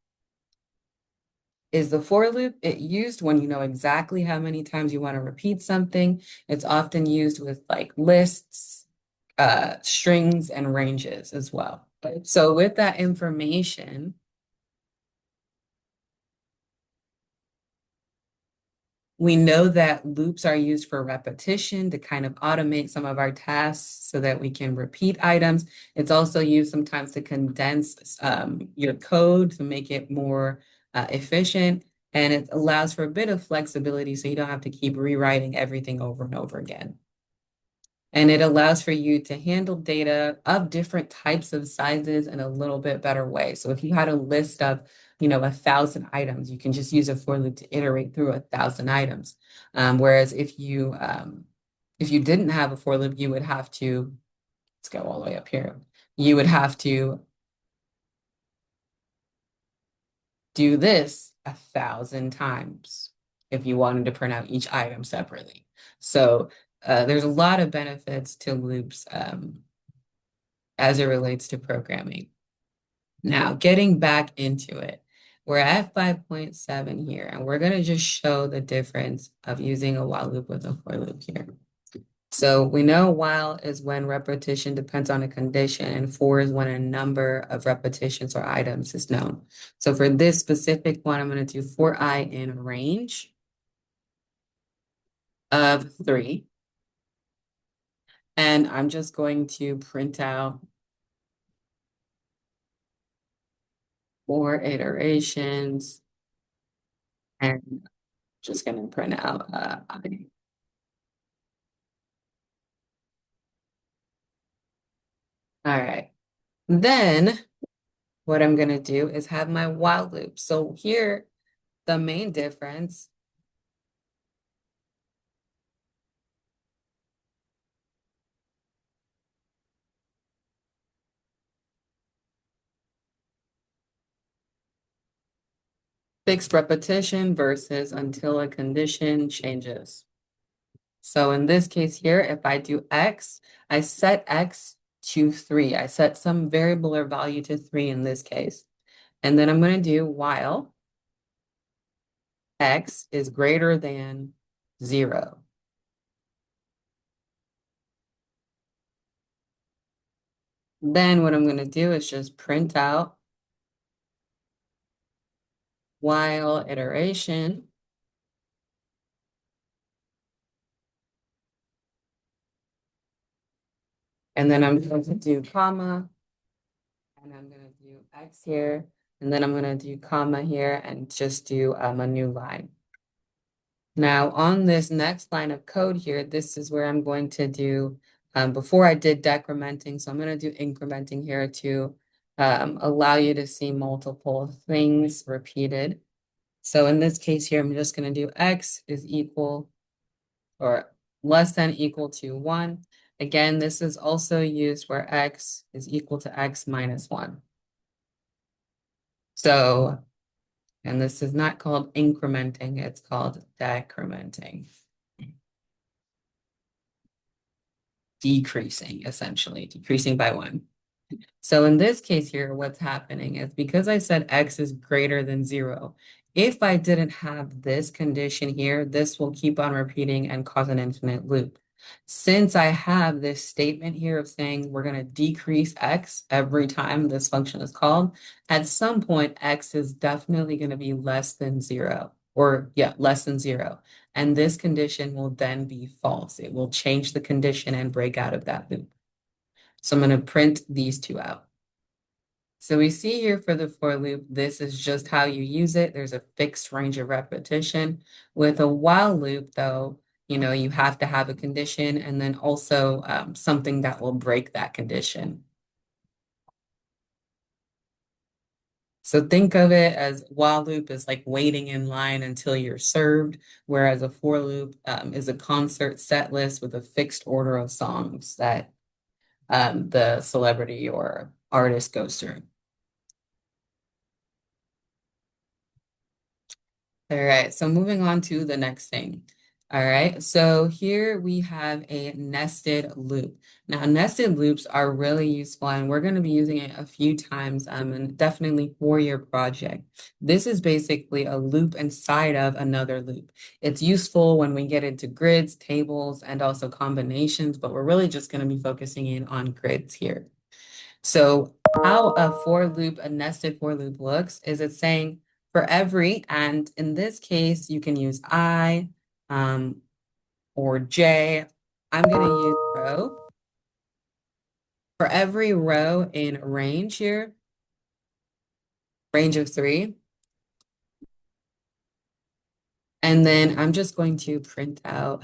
is the for loop. It used when you know exactly how many times you want to repeat something. It's often used with like lists, strings, and ranges as well. So with that information, we know that loops are used for repetition to kind of automate some of our tasks so that we can repeat items. It's also used sometimes to condense your code to make it more efficient. And it allows for a bit of flexibility so you don't have to keep rewriting everything over and over again. And it allows for you to handle data of different types of sizes in a little bit better way. So if you had a list of 1,000 items, you can just use a for loop to iterate through 1,000 items. Whereas if you didn't have a for loop, you would have to, let's go all the way up here. You would have to do this 1,000 times if you wanted to print out each item separately. So there's a lot of benefits to loops as it relates to programming. Now, getting back into it, we're at 5.7 here, and we're going to just show the difference of using a while loop with a for loop here. So we know while is when repetition depends on a condition, and for is when a number of repetitions or items is known. So for this specific one, I'm going to do for I in range of 3. And I'm just going to print out 4 iterations, and just going to print out I. All right. Then what I'm going to do is have my while loop. So here, the main difference Fixed repetition versus until a condition changes. So in this case here, if I do X, I set X to 3. I set some variable or value to 3 in this case. And then I'm going to do while X is greater than 0. Then what I'm going to do is just print out while iteration. And then I'm going to do comma, and I'm going to do X here. And then I'm going to do comma here and just do a new line. Now on this next line of code here, this is where I'm going to do, before I did decrementing, so I'm going to do incrementing here to allow you to see multiple things repeated. So in this case here, I'm just going to do X is equal or less than equal to 1. Again, this is also used where X is equal to X minus 1. So, and this is not called incrementing, it's called decrementing. Decreasing, essentially, decreasing by 1. So in this case here, what's happening is because I said X is greater than 0, if I didn't have this condition here, this will keep on repeating and cause an infinite loop. Since I have this statement here of saying we're going to decrease X every time this function is called, at some point, X is definitely going to be less than 0, or yeah, less than 0. And this condition will then be false. It will change the condition and break out of that loop. So I'm going to print these two out. So we see here for the for loop, this is just how you use it. There's a fixed range of repetition. With a while loop, though, you have to have a condition and then also something that will break that condition. So think of it as while loop is like waiting in line until you're served, whereas a for loop is a concert set list with a fixed order of songs that the celebrity or artist goes through. All right, so moving on to the next thing. All right, so here we have a nested loop. Now, nested loops are really useful, and we're going to be using it a few times, and definitely for your project. This is basically a loop inside of another loop. It's useful when we get into grids, tables, and also combinations, but we're really just going to be focusing in on grids here. So how a nested for loop looks is it's saying for every, and in this case, you can use I or J. I'm going to use row. For every row in range here, range of 3. And then I'm just going to print out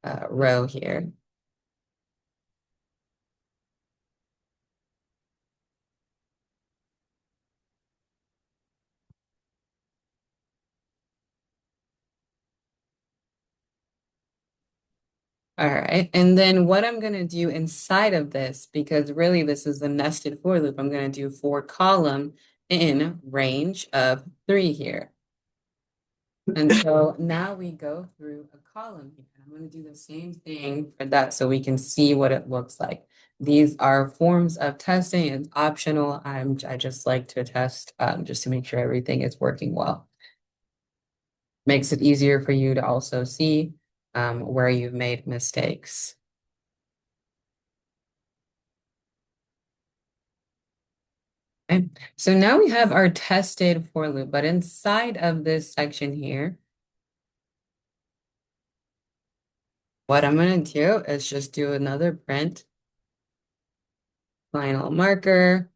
a row here. All right, and then what I'm going to do inside of this, because really this is a nested for loop, I'm going to do for column in range of 3 here. And so now we go through a column here. I'm going to do the same thing for that so we can see what it looks like. These are forms of testing. It's optional. I just like to test just to make sure everything is working well. Makes it easier for you to also see where you've made mistakes. Okay. So now we have our tested for loop, but inside of this section here, what I'm going to do is just do another print, final marker,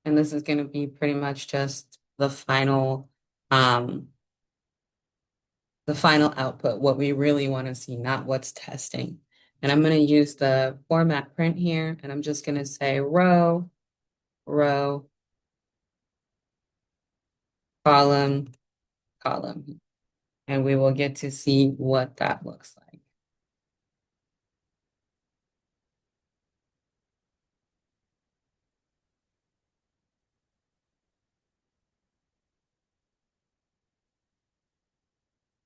and this is going to be pretty much just the final output, what we really want to see, not what's testing. And I'm going to use the format print here, and I'm just going to say row, row, column, column. And we will get to see what that looks like.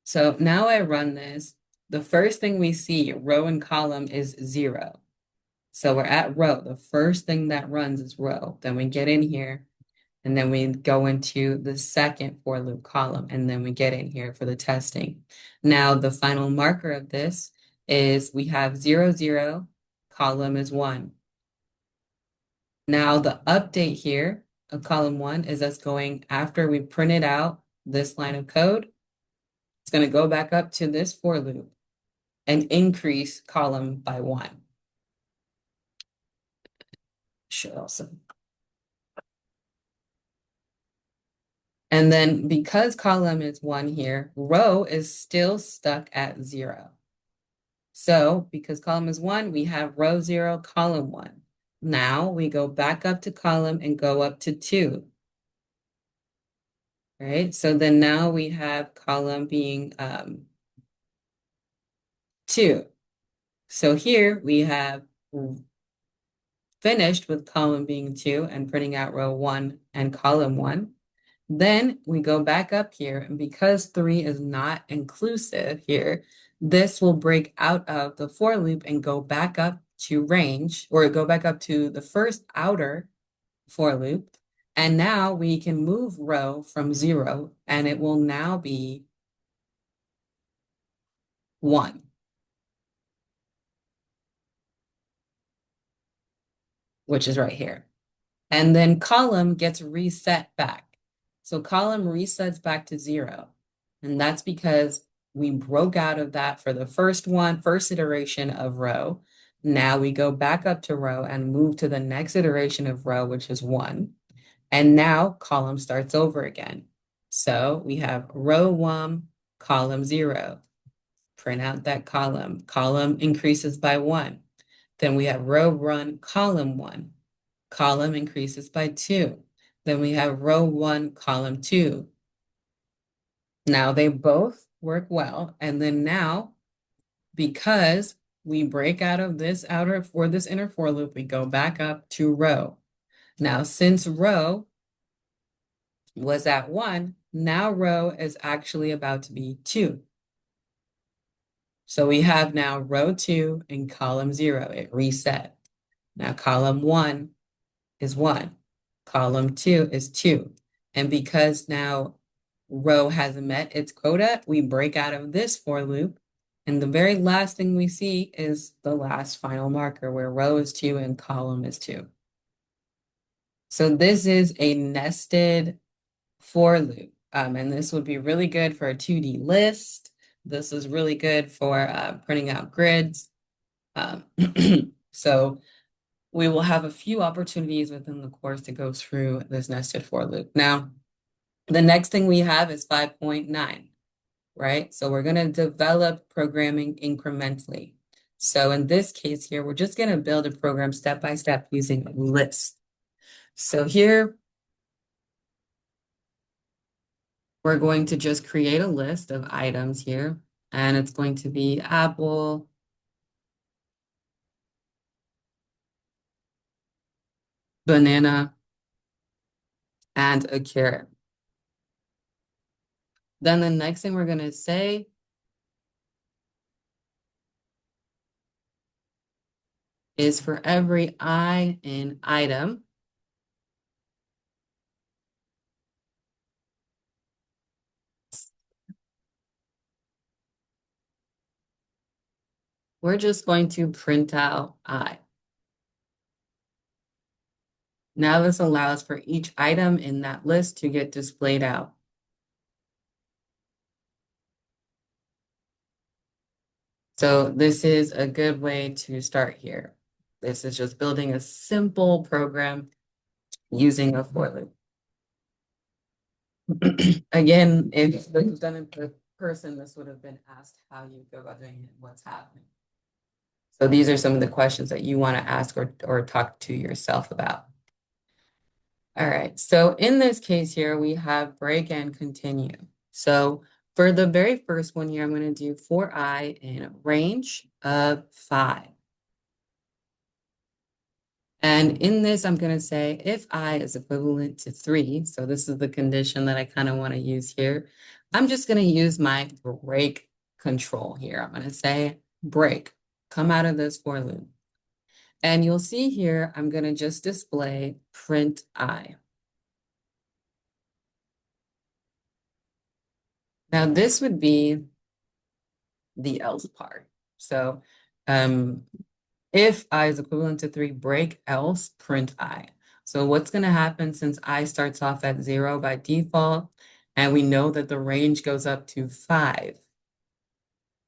So now I run this. The first thing we see, row and column, is 0. So we're at row. The first thing that runs is row. Then we get in here, and then we go into the second for loop column, and then we get in here for the testing. Now, the final marker of this is we have 0, 0, column is 1. Now, the update here of column 1 is us going after we printed out this line of code. It's going to go back up to this for loop and increase column by 1. Should also. And then because column is 1 here, row is still stuck at 0. So because column is 1, we have row 0, column 1. Now we go back up to column and go up to 2. Right? So then now we have column being 2. So here we have finished with column being 2 and printing out row 1 and column 1. Then we go back up here, and because 3 is not inclusive here, this will break out of the for loop and go back up to range, or go back up to the first outer for loop. And now we can move row from 0, and it will now be 1. Which is right here. And then column gets reset back. So column resets back to 0. And that's because we broke out of that for the first iteration of row. Now we go back up to row and move to the next iteration of row, which is 1. And now column starts over again. So we have row 1, column 0. Print out that column. Column increases by 1. Then we have row 1, column 1. Column increases by 2. Then we have row 1, column 2. Now they both work well. And then now, because we break out of this inner for loop, we go back up to row. Now, since row was at 1, now row is actually about to be 2. So we have now row 2 and column 0. It reset. Now column 1 is 1. Column 2 is 2. And because now row has met its quota, we break out of this for loop. And the very last thing we see is the last final marker where row is 2 and column is 2. So this is a nested for loop. And this would be really good for a 2D list. This is really good for printing out grids. So we will have a few opportunities within the course to go through this nested for loop. Now, the next thing we have is 5.9, right? So we're going to develop programming incrementally. So in this case here, we're just going to build a program step by step using lists. So here, we're going to just create a list of items here, and it's going to be apple, banana, and a carrot. Then the next thing we're going to say is for every I in item, we're just going to print out I. Now this allows for each item in that list to get displayed out. So this is a good way to start here. This is just building a simple program using a for loop. Again, if this was done in person, this would have been asked how you go about doing it, what's happening. So these are some of the questions that you want to ask or talk to yourself about. All right, so in this case here, we have break and continue. So for the very first one here, I'm going to do for I in a range of 5. And in this, I'm going to say if I is equivalent to 3, so this is the condition that I kind of want to use here, I'm just going to use my break control here. I'm going to say break, come out of this for loop. And you'll see here, I'm going to just display print I. Now this would be the else part. So if I is equivalent to 3, break else, print I. So what's going to happen since I starts off at 0 by default, and we know that the range goes up to 5,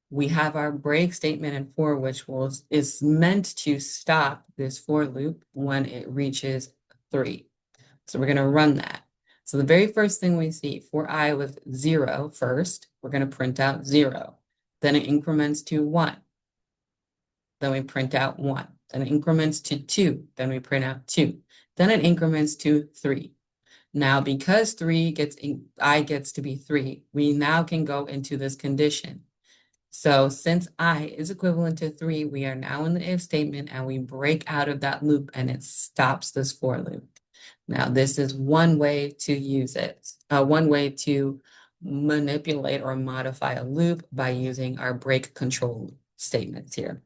we have our break statement in for, which is meant to stop this for loop when it reaches 3. So we're going to run that. So the very first thing we see for I with 0 first, we're going to print out 0. Then it increments to 1. Then we print out 1. Then it increments to 2. Then we print out 2. Then it increments to 3. Now, because I gets to be 3, we now can go into this condition. So since I is equivalent to 3, we are now in the if statement and we break out of that loop and it stops this for loop. Now, this is one way to use it, one way to manipulate or modify a loop by using our break control statements here.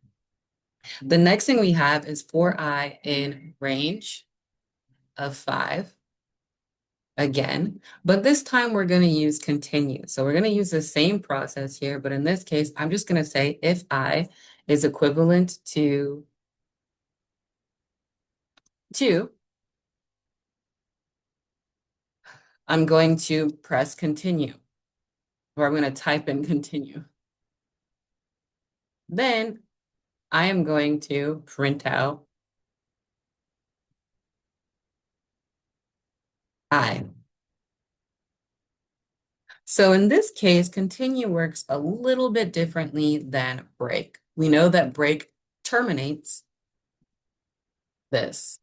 The next thing we have is for I in range of 5 again, but this time we're going to use continue. So we're going to use the same process here, but in this case, I'm just going to say if I is equivalent to 2, I'm going to press continue, or I'm going to type in continue. Then I am going to print out I. So in this case, continue works a little bit differently than break. We know that break terminates this.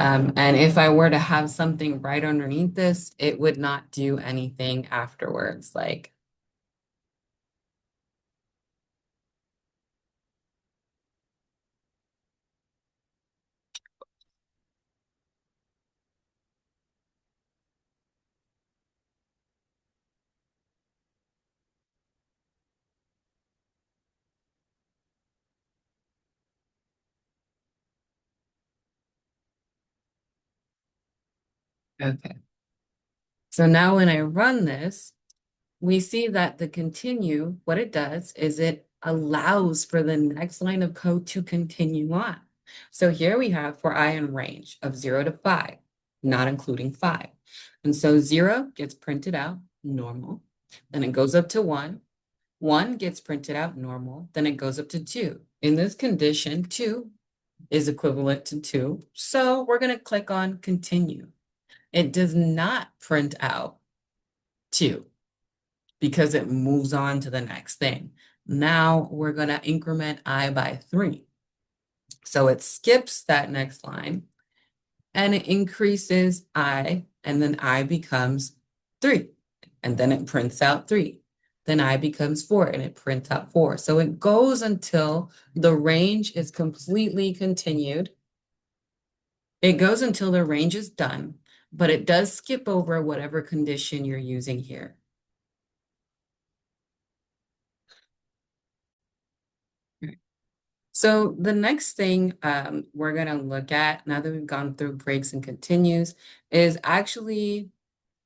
And if I were to have something right underneath this, it would not do anything afterwards. Like, okay. So now when I run this, we see that the continue, what it does is it allows for the next line of code to continue on. So here we have for I in range of 0 to 5, not including 5. And so 0 gets printed out, normal. Then it goes up to 1. 1 gets printed out, normal. Then it goes up to 2. In this condition, 2 is equivalent to 2. So we're going to click on continue. It does not print out 2 because it moves on to the next thing. Now we're going to increment I by 3. So it skips that next line and it increases I, and then I becomes 3. And then it prints out 3. Then I becomes 4 and it prints out 4. So it goes until the range is completely continued. It goes until the range is done, but it does skip over whatever condition you're using here. So the next thing we're going to look at, now that we've gone through breaks and continues, is actually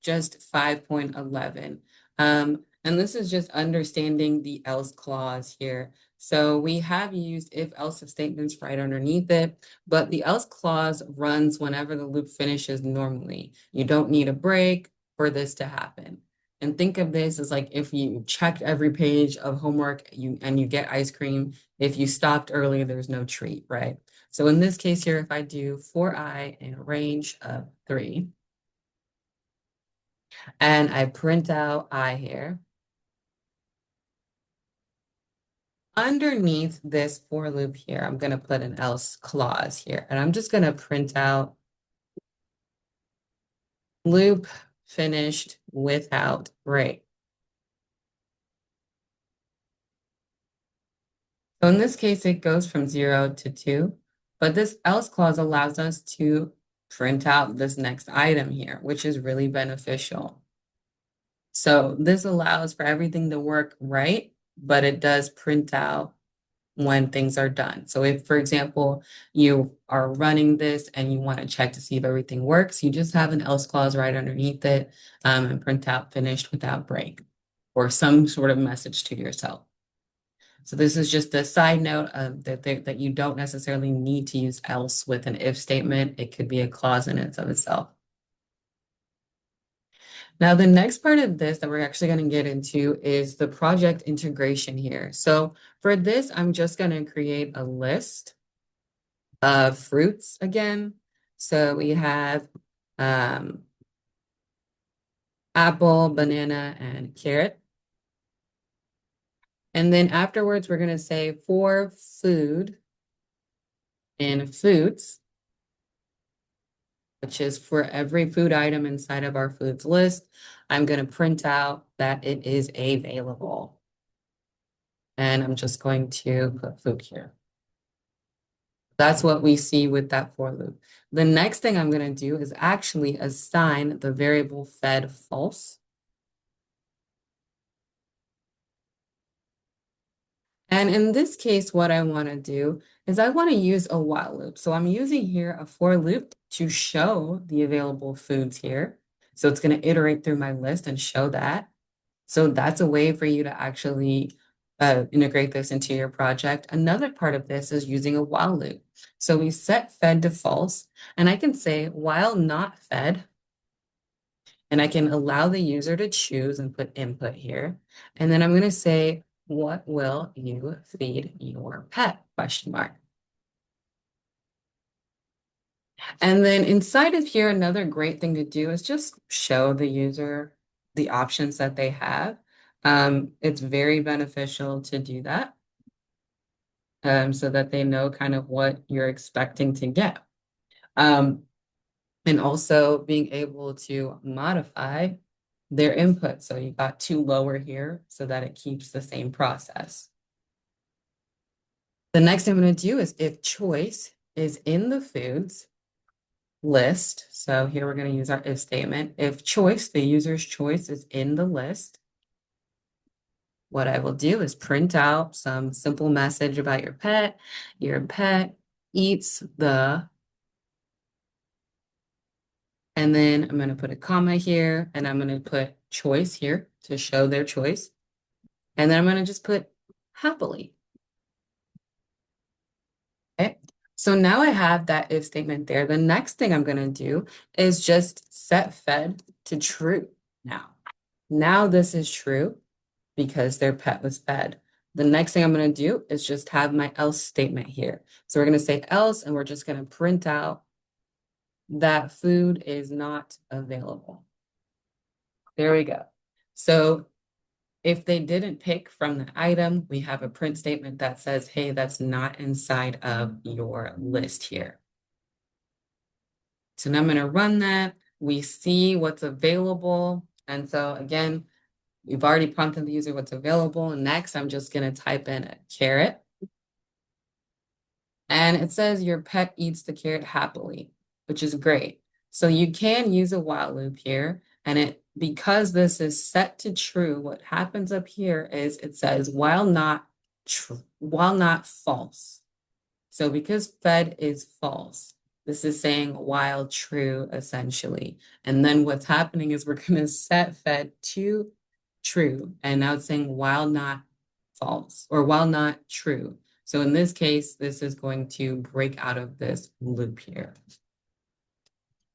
just 5.11. And this is just understanding the else clause here. So we have used if else if statements right underneath it, but the else clause runs whenever the loop finishes normally. You don't need a break for this to happen. And think of this as like if you checked every page of homework and you get ice cream, if you stopped early, there's no treat, right? So in this case here, if I do for I in a range of 3, and I print out I here, underneath this for loop here, I'm going to put an else clause here, and I'm just going to print out loop finished without break. So in this case, it goes from 0 to 2, but this else clause allows us to print out this next item here, which is really beneficial. So this allows for everything to work right, but it does print out when things are done. So if, for example, you are running this and you want to check to see if everything works, you just have an else clause right underneath it, and print out finished without break, or some sort of message to yourself. So this is just a side note of that you don't necessarily need to use else with an if statement. It could be a clause in it of itself. Now, the next part of this that we're actually going to get into is the project integration here. So for this, I'm just going to create a list of fruits again. So we have apple, banana, and carrot. And then afterwards, we're going to say for food and foods, which is for every food item inside of our foods list, I'm going to print out that it is available. And I'm just going to put food here. That's what we see with that for loop. The next thing I'm going to do is actually assign the variable fed false. And in this case, what I want to do is I want to use a while loop. So I'm using here a for loop to show the available foods here. So it's going to iterate through my list and show that. So that's a way for you to actually integrate this into your project. Another part of this is using a while loop. So we set fed to false, and I can say while not fed, and I can allow the user to choose and put input here. And then I'm going to say, what will you feed your pet? Question mark. And then inside of here, another great thing to do is just show the user the options that they have. It's very beneficial to do that, so that they know kind of what you're expecting to get. And also being able to modify their input. So you got two lower here so that it keeps the same process. The next thing I'm going to do is if choice is in the foods list. So here we're going to use our if statement. If choice, the user's choice is in the list, what I will do is print out some simple message about your pet. Your pet eats the, and then I'm going to put a comma here, and I'm going to put choice here to show their choice. And then I'm going to just put happily. Okay. So now I have that if statement there. The next thing I'm going to do is just set fed to true now. Now this is true because their pet was fed. The next thing I'm going to do is just have my else statement here. So we're going to say else, and we're just going to print out that food is not available. There we go. So if they didn't pick from the item, we have a print statement that says, hey, that's not inside of your list here. So now I'm going to run that. We see what's available. And so again, we've already prompted the user what's available. And next, I'm just going to type in a carrot. And it says your pet eats the carrot happily, which is great. So you can use a while loop here. And because this is set to true, what happens up here is it says while not true, while not false. So because fed is false, this is saying while true, essentially. And then what's happening is we're going to set fed to true. And now it's saying while not false or while not true. So in this case, this is going to break out of this loop here.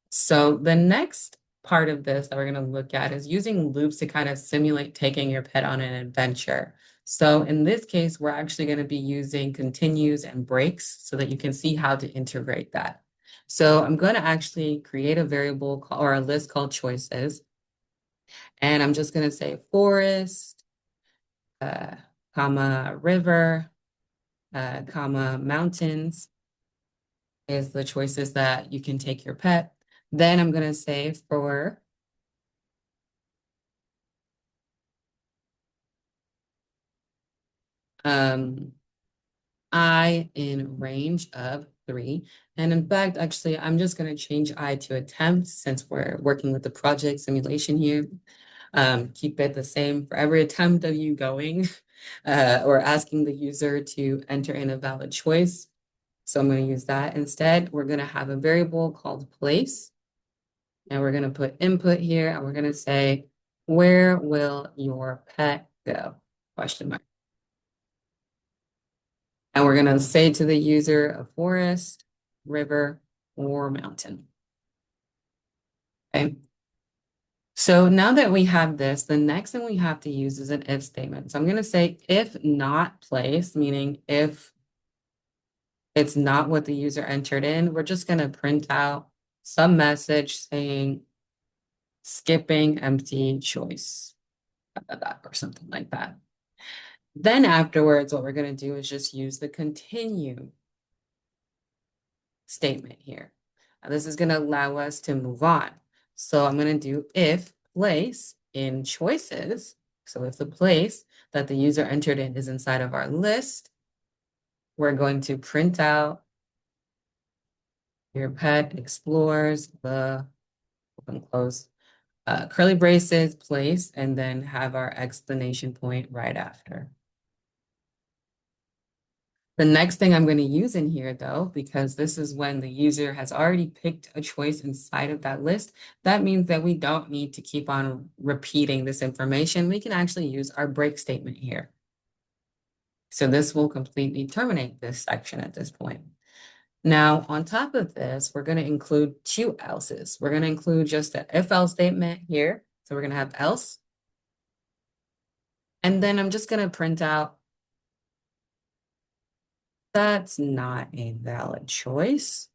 So the next part of this that we're going to look at is using loops to kind of simulate taking your pet on an adventure. So in this case, we're actually going to be using continues and breaks so that you can see how to integrate that. So I'm going to actually create a variable or a list called choices. And I'm just going to say forest, comma, river, comma, mountains is the choices that you can take your pet. Then I'm going to say for I in range of 3. And in fact, actually, I'm just going to change I to attempt since we're working with the project simulation here. Keep it the same for every attempt of you going or asking the user to enter in a valid choice. So I'm going to use that instead. We're going to have a variable called place. And we're going to put input here. And we're going to say, where will your pet go? Question mark. And we're going to say to the user a forest, river, or mountain. Okay. So now that we have this, the next thing we have to use is an if statement. So I'm going to say if not place, meaning if it's not what the user entered in, we're just going to print out some message saying skipping empty choice or something like that. Then afterwards, what we're going to do is just use the continue statement here. Now, this is going to allow us to move on. So I'm going to do if place in choices. So if the place that the user entered in is inside of our list, we're going to print out your pet explores the open close curly braces place and then have our explanation point right after. The next thing I'm going to use in here, though, because this is when the user has already picked a choice inside of that list, that means that we don't need to keep on repeating this information. We can actually use our break statement here. So this will completely terminate this section at this point. Now, on top of this, we're going to include 2 else's. We're going to include just the if-else statement here. So we're going to have else. And then I'm just going to print out that's not a valid choice.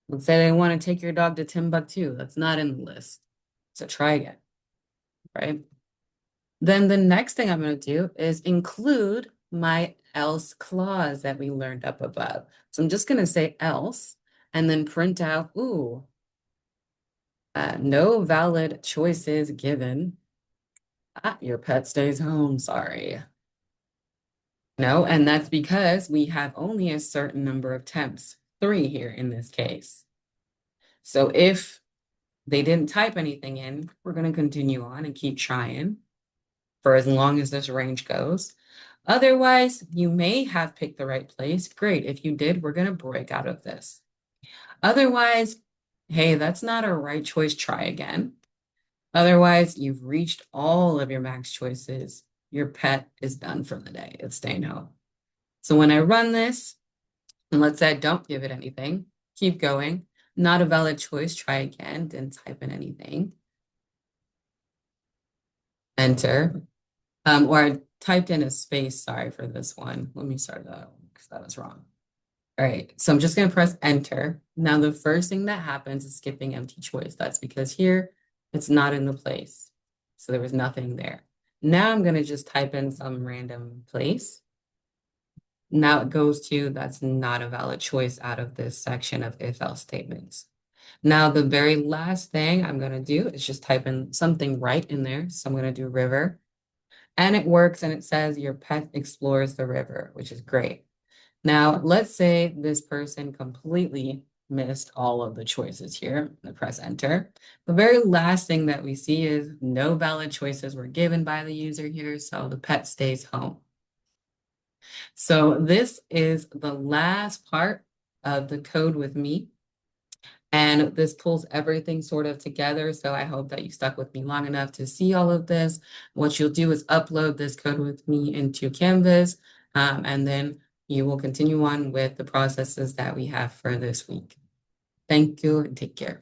Let's say they want to take your dog to Timbuktu. That's not in the list. So try again, right? Then the next thing I'm going to do is include my else clause that we learned up above. So I'm just going to say else and then print out, no valid choices given. Your pet stays home, sorry. No, and that's because we have only a certain number of temps, 3 here in this case. So if they didn't type anything in, we're going to continue on and keep trying for as long as this range goes. Otherwise, you may have picked the right place. Great. If you did, we're going to break out of this. Otherwise, hey, that's not a right choice. Try again. Otherwise, you've reached all of your max choices. Your pet is done for the day. It's staying home. So when I run this, and let's say I don't give it anything, keep going. Not a valid choice. Try again. Didn't type in anything. Enter. Or I typed in a space. Sorry for this one. Let me start that because that was wrong. All right. So I'm just going to press enter. Now, the first thing that happens is skipping empty choice. That's because here it's not in the place. So there was nothing there. Now I'm going to just type in some random place. Now it goes to that's not a valid choice out of this section of if-else statements. Now, the very last thing I'm going to do is just type in something right in there. So I'm going to do river. And it works and it says your pet explores the river, which is great. Now, let's say this person completely missed all of the choices here. I'm going to press enter. The very last thing that we see is no valid choices were given by the user here, so the pet stays home. So this is the last part of the code with me. And this pulls everything sort of together. So I hope that you stuck with me long enough to see all of this. What you'll do is upload this code with me into Canvas, and then you will continue on with the processes that we have for this week. Thank you and take care.